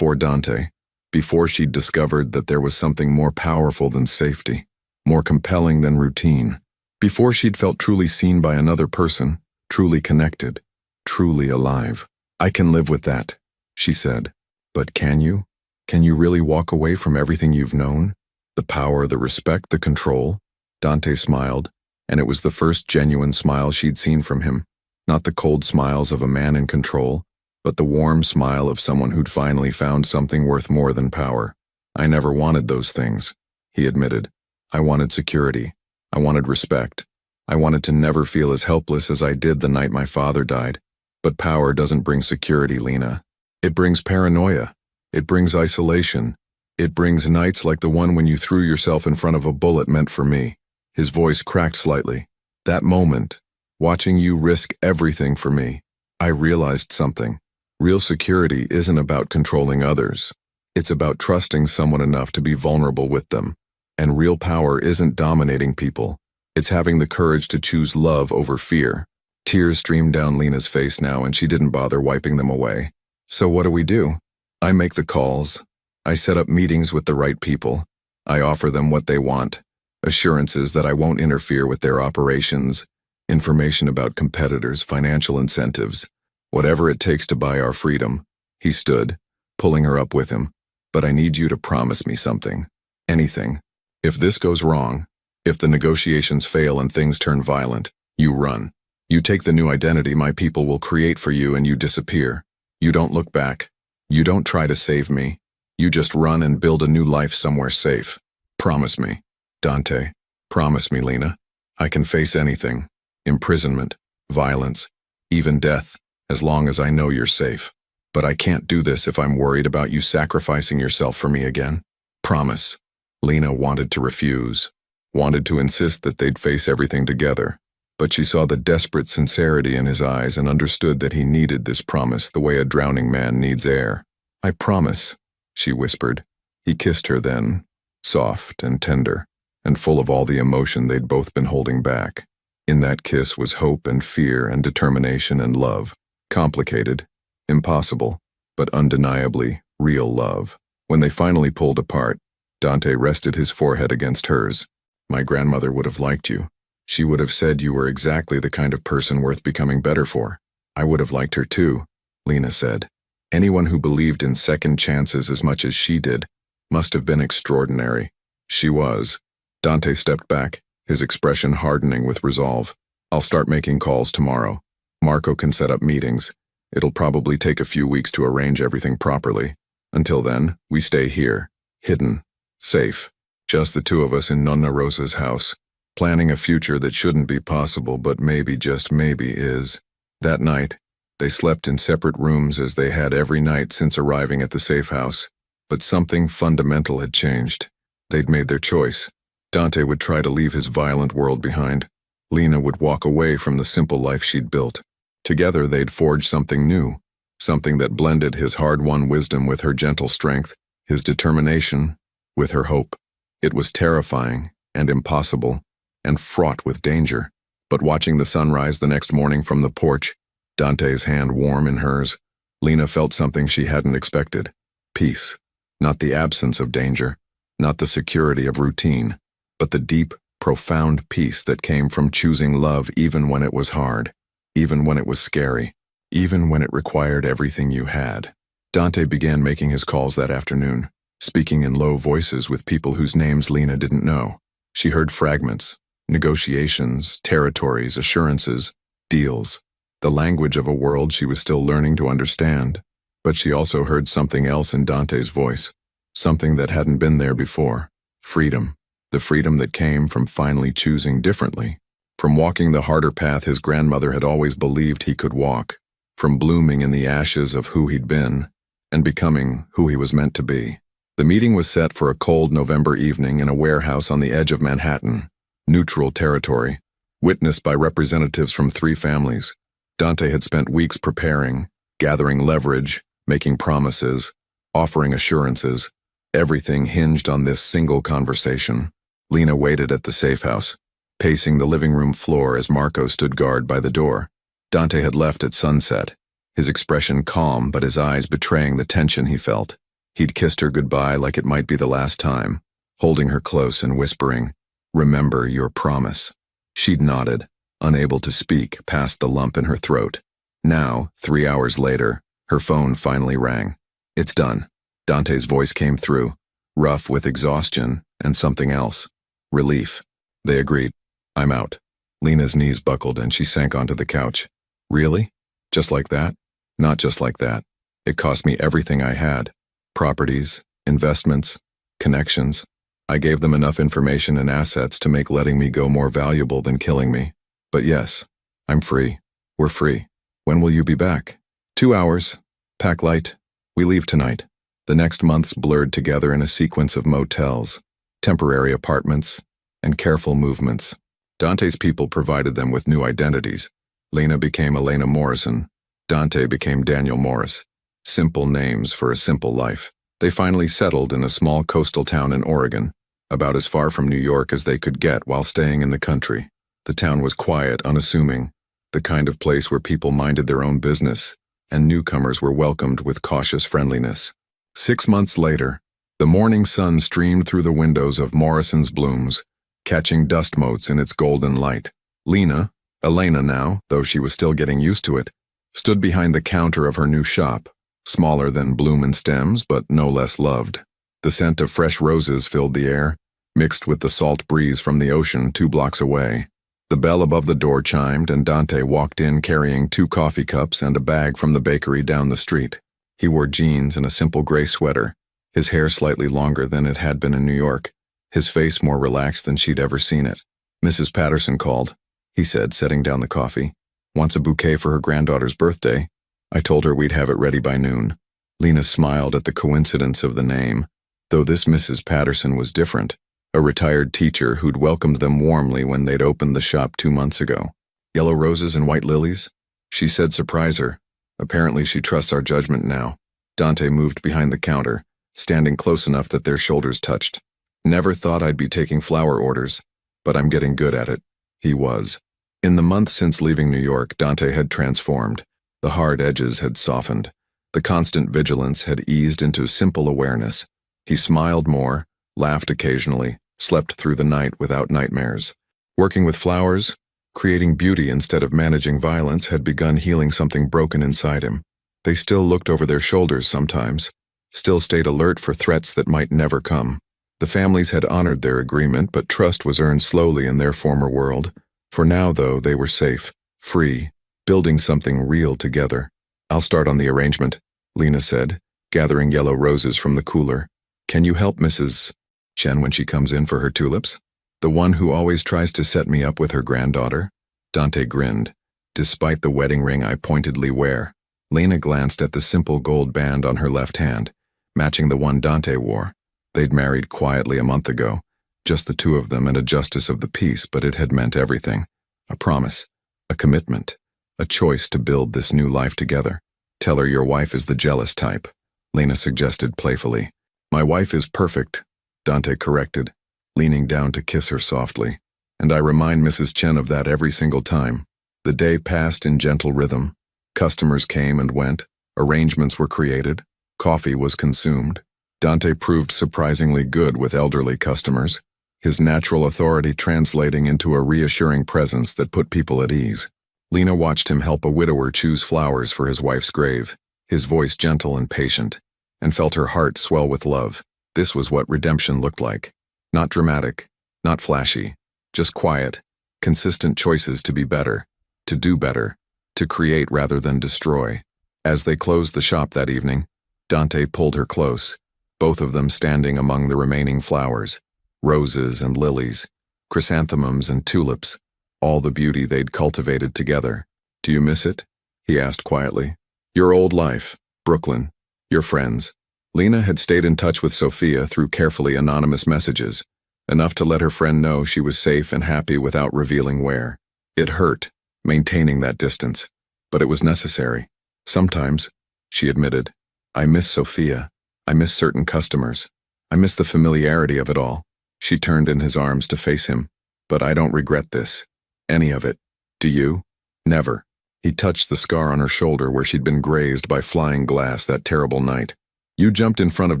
Dante, before she'd discovered that there was something more powerful than safety, more compelling than routine, before she'd felt truly seen by another person, truly connected, truly alive. I can live with that, she said. But can you? Can you really walk away from everything you've known? The power, the respect, the control? Dante smiled, and it was the first genuine smile she'd seen from him. Not the cold smiles of a man in control, but the warm smile of someone who'd finally found something worth more than power. I never wanted those things, he admitted. I wanted security. I wanted respect. I wanted to never feel as helpless as I did the night my father died. But power doesn't bring security, Lena. It brings paranoia. It brings isolation. It brings nights like the one when you threw yourself in front of a bullet meant for me. His voice cracked slightly. That moment, watching you risk everything for me, I realized something. Real security isn't about controlling others. It's about trusting someone enough to be vulnerable with them. And real power isn't dominating people. It's having the courage to choose love over fear. Tears streamed down Lena's face now, and she didn't bother wiping them away. So what do? I make the calls. I set up meetings with the right people. I offer them what they want. Assurances that I won't interfere with their operations. Information about competitors, financial incentives. Whatever it takes to buy our freedom. He stood, pulling her up with him. But I need you to promise me something. Anything. If this goes wrong, if the negotiations fail and things turn violent, you run. You take the new identity my people will create for you and you disappear. You don't look back. You don't try to save me. You just run and build a new life somewhere safe. Promise me. Dante, promise me, Lena. I can face anything. Imprisonment, violence, even death, as long as I know you're safe. But I can't do this if I'm worried about you sacrificing yourself for me again. Promise. Lena wanted to refuse, wanted to insist that they'd face everything together. But she saw the desperate sincerity in his eyes and understood that he needed this promise the way a drowning man needs air. I promise, she whispered. He kissed her then, soft and tender, and full of all the emotion they'd both been holding back. In that kiss was hope and fear and determination and love. Complicated, impossible, but undeniably real love. When they finally pulled apart, Dante rested his forehead against hers. My grandmother would have liked you. She would have said you were exactly the kind of person worth becoming better for. I would have liked her too, Lena said. Anyone who believed in second chances as much as she did must have been extraordinary. She was. Dante stepped back, his expression hardening with resolve. I'll start making calls tomorrow. Marco can set up meetings. It'll probably take a few weeks to arrange everything properly. Until then, we stay here, hidden, safe. Just the two of us in Nonna Rosa's house, planning a future that shouldn't be possible but maybe, just maybe, is. That night, they slept in separate rooms as they had every night since arriving at the safe house. But something fundamental had changed. They'd made their choice. Dante would try to leave his violent world behind. Lena would walk away from the simple life she'd built. Together they'd forge something new, something that blended his hard-won wisdom with her gentle strength, his determination with her hope. It was terrifying and impossible and fraught with danger. But watching the sunrise the next morning from the porch, Dante's hand warm in hers, Lena felt something she hadn't expected. Peace. Not the absence of danger, not the security of routine, but the deep, profound peace that came from choosing love even when it was hard, even when it was scary, even when it required everything you had. Dante began making his calls that afternoon, speaking in low voices with people whose names Lena didn't know. She heard fragments, negotiations, territories, assurances, deals, the language of a world she was still learning to understand. But she also heard something else in Dante's voice, something that hadn't been there before. Freedom. The freedom that came from finally choosing differently, from walking the harder path his grandmother had always believed he could walk, from blooming in the ashes of who he'd been, and becoming who he was meant to be. The meeting was set for a cold November evening in a warehouse on the edge of Manhattan, neutral territory, witnessed by representatives from 3 families. Dante had spent weeks preparing, gathering leverage, making promises, offering assurances. Everything hinged on this single conversation. Lena waited at the safe house, pacing the living room floor as Marco stood guard by the door. Dante had left at sunset, his expression calm but his eyes betraying the tension he felt. He'd kissed her goodbye like it might be the last time, holding her close and whispering, "Remember your promise." She'd nodded, unable to speak past the lump in her throat. Now, 3 hours later, her phone finally rang. "It's done." Dante's voice came through, rough with exhaustion and something else. Relief. They agreed. "I'm out." Lena's knees buckled and she sank onto the couch. "Really? Just like that?" "Not just like that. It cost me everything I had. Properties, investments, connections. I gave them enough information and assets to make letting me go more valuable than killing me. But yes, I'm free. We're free. When will you be back? 2 hours. Pack light. We leave tonight. The next months blurred together in a sequence of motels, temporary apartments, and careful movements. Dante's people provided them with new identities. Lena became Elena Morrison. Dante became Daniel Morris. Simple names for a simple life. They finally settled in a small coastal town in Oregon, about as far from New York as they could get while staying in the country. The town was quiet, unassuming, the kind of place where people minded their own business, and newcomers were welcomed with cautious friendliness. 6 months later, the morning sun streamed through the windows of Morrison's Blooms, catching dust motes in its golden light. Lena, Elena now, though she was still getting used to it, stood behind the counter of her new shop, smaller than Bloom and Stems, but no less loved. The scent of fresh roses filled the air, mixed with the salt breeze from the ocean 2 blocks away. The bell above the door chimed, and Dante walked in carrying 2 coffee cups and a bag from the bakery down the street. He wore jeans and a simple gray sweater, his hair slightly longer than it had been in New York, his face more relaxed than she'd ever seen it. "Mrs. Patterson called," he said, setting down the coffee. "Wants a bouquet for her granddaughter's birthday. I told her we'd have it ready by noon." Lena smiled at the coincidence of the name, though this Mrs. Patterson was different, a retired teacher who'd welcomed them warmly when they'd opened the shop 2 months ago. "Yellow roses and white lilies?" She said, "Surprise her. Apparently she trusts our judgment now." Dante moved behind the counter, standing close enough that their shoulders touched. "Never thought I'd be taking flower orders, but I'm getting good at it." He was. In the month since leaving New York, Dante had transformed. The hard edges had softened. The constant vigilance had eased into simple awareness. He smiled more, laughed occasionally, slept through the night without nightmares. Working with flowers, creating beauty instead of managing violence, had begun healing something broken inside him. They still looked over their shoulders sometimes, still stayed alert for threats that might never come. The families had honored their agreement, but trust was earned slowly in their former world. For now, though, they were safe, free, building something real together. "I'll start on the arrangement," Lena said, gathering yellow roses from the cooler. "Can you help Mrs. Chen when she comes in for her tulips? The one who always tries to set me up with her granddaughter?" Dante grinned. "Despite the wedding ring I pointedly wear." Lena glanced at the simple gold band on her left hand, matching the one Dante wore. They'd married quietly a month ago, just the 2 of them and a justice of the peace, but it had meant everything. A promise, a commitment, a choice to build this new life together. "Tell her your wife is the jealous type," Lena suggested playfully. "My wife is perfect," Dante corrected, leaning down to kiss her softly. "And I remind Mrs. Chen of that every single time." The day passed in gentle rhythm. Customers came and went, arrangements were created, coffee was consumed. Dante proved surprisingly good with elderly customers, his natural authority translating into a reassuring presence that put people at ease. Lena watched him help a widower choose flowers for his wife's grave, his voice gentle and patient, and felt her heart swell with love. This was what redemption looked like. Not dramatic, not flashy, just quiet, consistent choices to be better, to do better, to create rather than destroy. As they closed the shop that evening, Dante pulled her close, both of them standing among the remaining flowers, roses and lilies, chrysanthemums and tulips, all the beauty they'd cultivated together. "Do you miss it?" he asked quietly. "Your old life, Brooklyn, your friends." Lena had stayed in touch with Sophia through carefully anonymous messages, enough to let her friend know she was safe and happy without revealing where. It hurt, maintaining that distance, but it was necessary. "Sometimes," she admitted, "I miss Sophia. I miss certain customers. I miss the familiarity of it all." She turned in his arms to face him. "But I don't regret this. Any of it. Do you?" "Never." He touched the scar on her shoulder where she'd been grazed by flying glass that terrible night. "You jumped in front of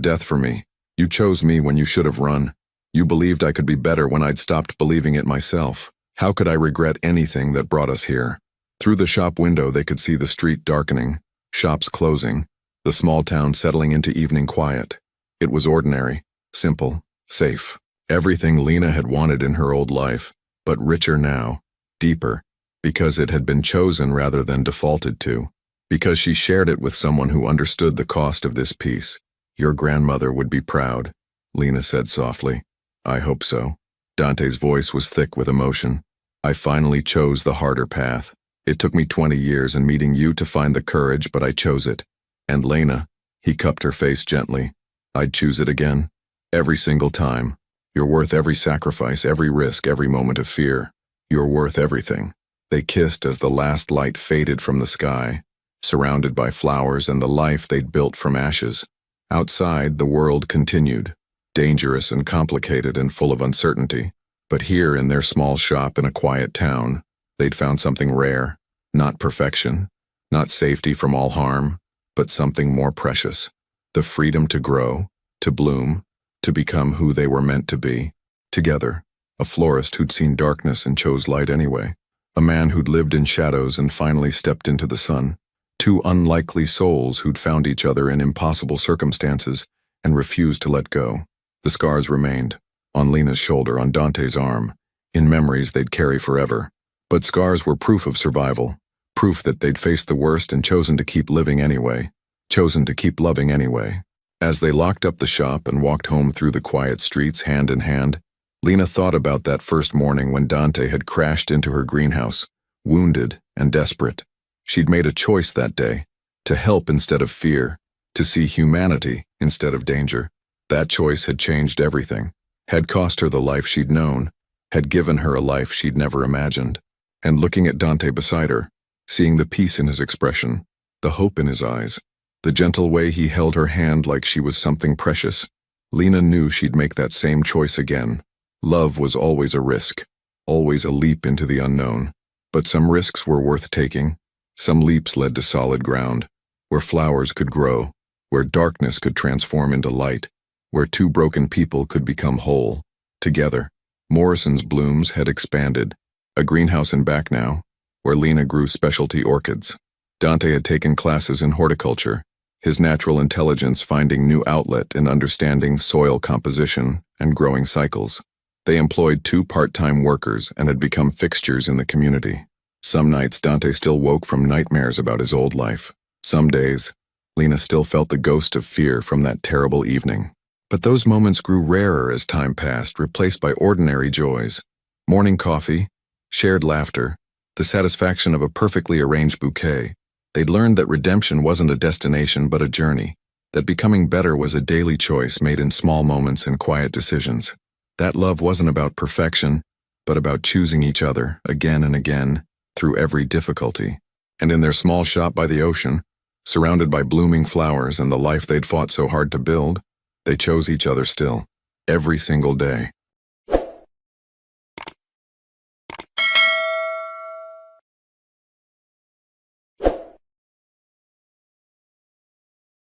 death for me. You chose me when you should have run. You believed I could be better when I'd stopped believing it myself. How could I regret anything that brought us here?" Through the shop window they could see the street darkening, shops closing, the small town settling into evening quiet. It was ordinary, simple, safe. Everything Lena had wanted in her old life, but richer now, deeper, because it had been chosen rather than defaulted to, because she shared it with someone who understood the cost of this peace. "Your grandmother would be proud," Lena said softly. I hope so. Dante's voice was thick with emotion. I finally chose the harder path. It took me 20 years and meeting you to find the courage, but I chose it. And Lena, he cupped her face gently. I'd choose it again. Every single time. You're worth every sacrifice, every risk, every moment of fear. You're worth everything. They kissed as the last light faded from the sky, surrounded by flowers and the life they'd built from ashes. Outside, the world continued, dangerous and complicated and full of uncertainty. But here in their small shop in a quiet town, they'd found something rare, not perfection, not safety from all harm, but something more precious. The freedom to grow, to bloom, to become who they were meant to be. Together, a florist who'd seen darkness and chose light anyway. A man who'd lived in shadows and finally stepped into the sun. Two unlikely souls who'd found each other in impossible circumstances and refused to let go. The scars remained, on Lena's shoulder, on Dante's arm, in memories they'd carry forever. But scars were proof of survival, proof that they'd faced the worst and chosen to keep living anyway, chosen to keep loving anyway. As they locked up the shop and walked home through the quiet streets hand in hand, Lena thought about that first morning when Dante had crashed into her greenhouse, wounded and desperate. She'd made a choice that day, to help instead of fear, to see humanity instead of danger. That choice had changed everything, had cost her the life she'd known, had given her a life she'd never imagined. And looking at Dante beside her, seeing the peace in his expression, the hope in his eyes, the gentle way he held her hand like she was something precious, Lena knew she'd make that same choice again. Love was always a risk, always a leap into the unknown. But some risks were worth taking. Some leaps led to solid ground, where flowers could grow, where darkness could transform into light, where two broken people could become whole. Together, Morrison's blooms had expanded, a greenhouse in back now, where Lena grew specialty orchids. Dante had taken classes in horticulture, his natural intelligence finding new outlet in understanding soil composition and growing cycles. They employed 2 part-time workers and had become fixtures in the community. Some nights Dante still woke from nightmares about his old life. Some days, Lena still felt the ghost of fear from that terrible evening. But those moments grew rarer as time passed, replaced by ordinary joys. Morning coffee, shared laughter, the satisfaction of a perfectly arranged bouquet. They'd learned that redemption wasn't a destination but a journey, that becoming better was a daily choice made in small moments and quiet decisions. That love wasn't about perfection, but about choosing each other again and again through every difficulty. And in their small shop by the ocean, surrounded by blooming flowers and the life they'd fought so hard to build, they chose each other still, every single day.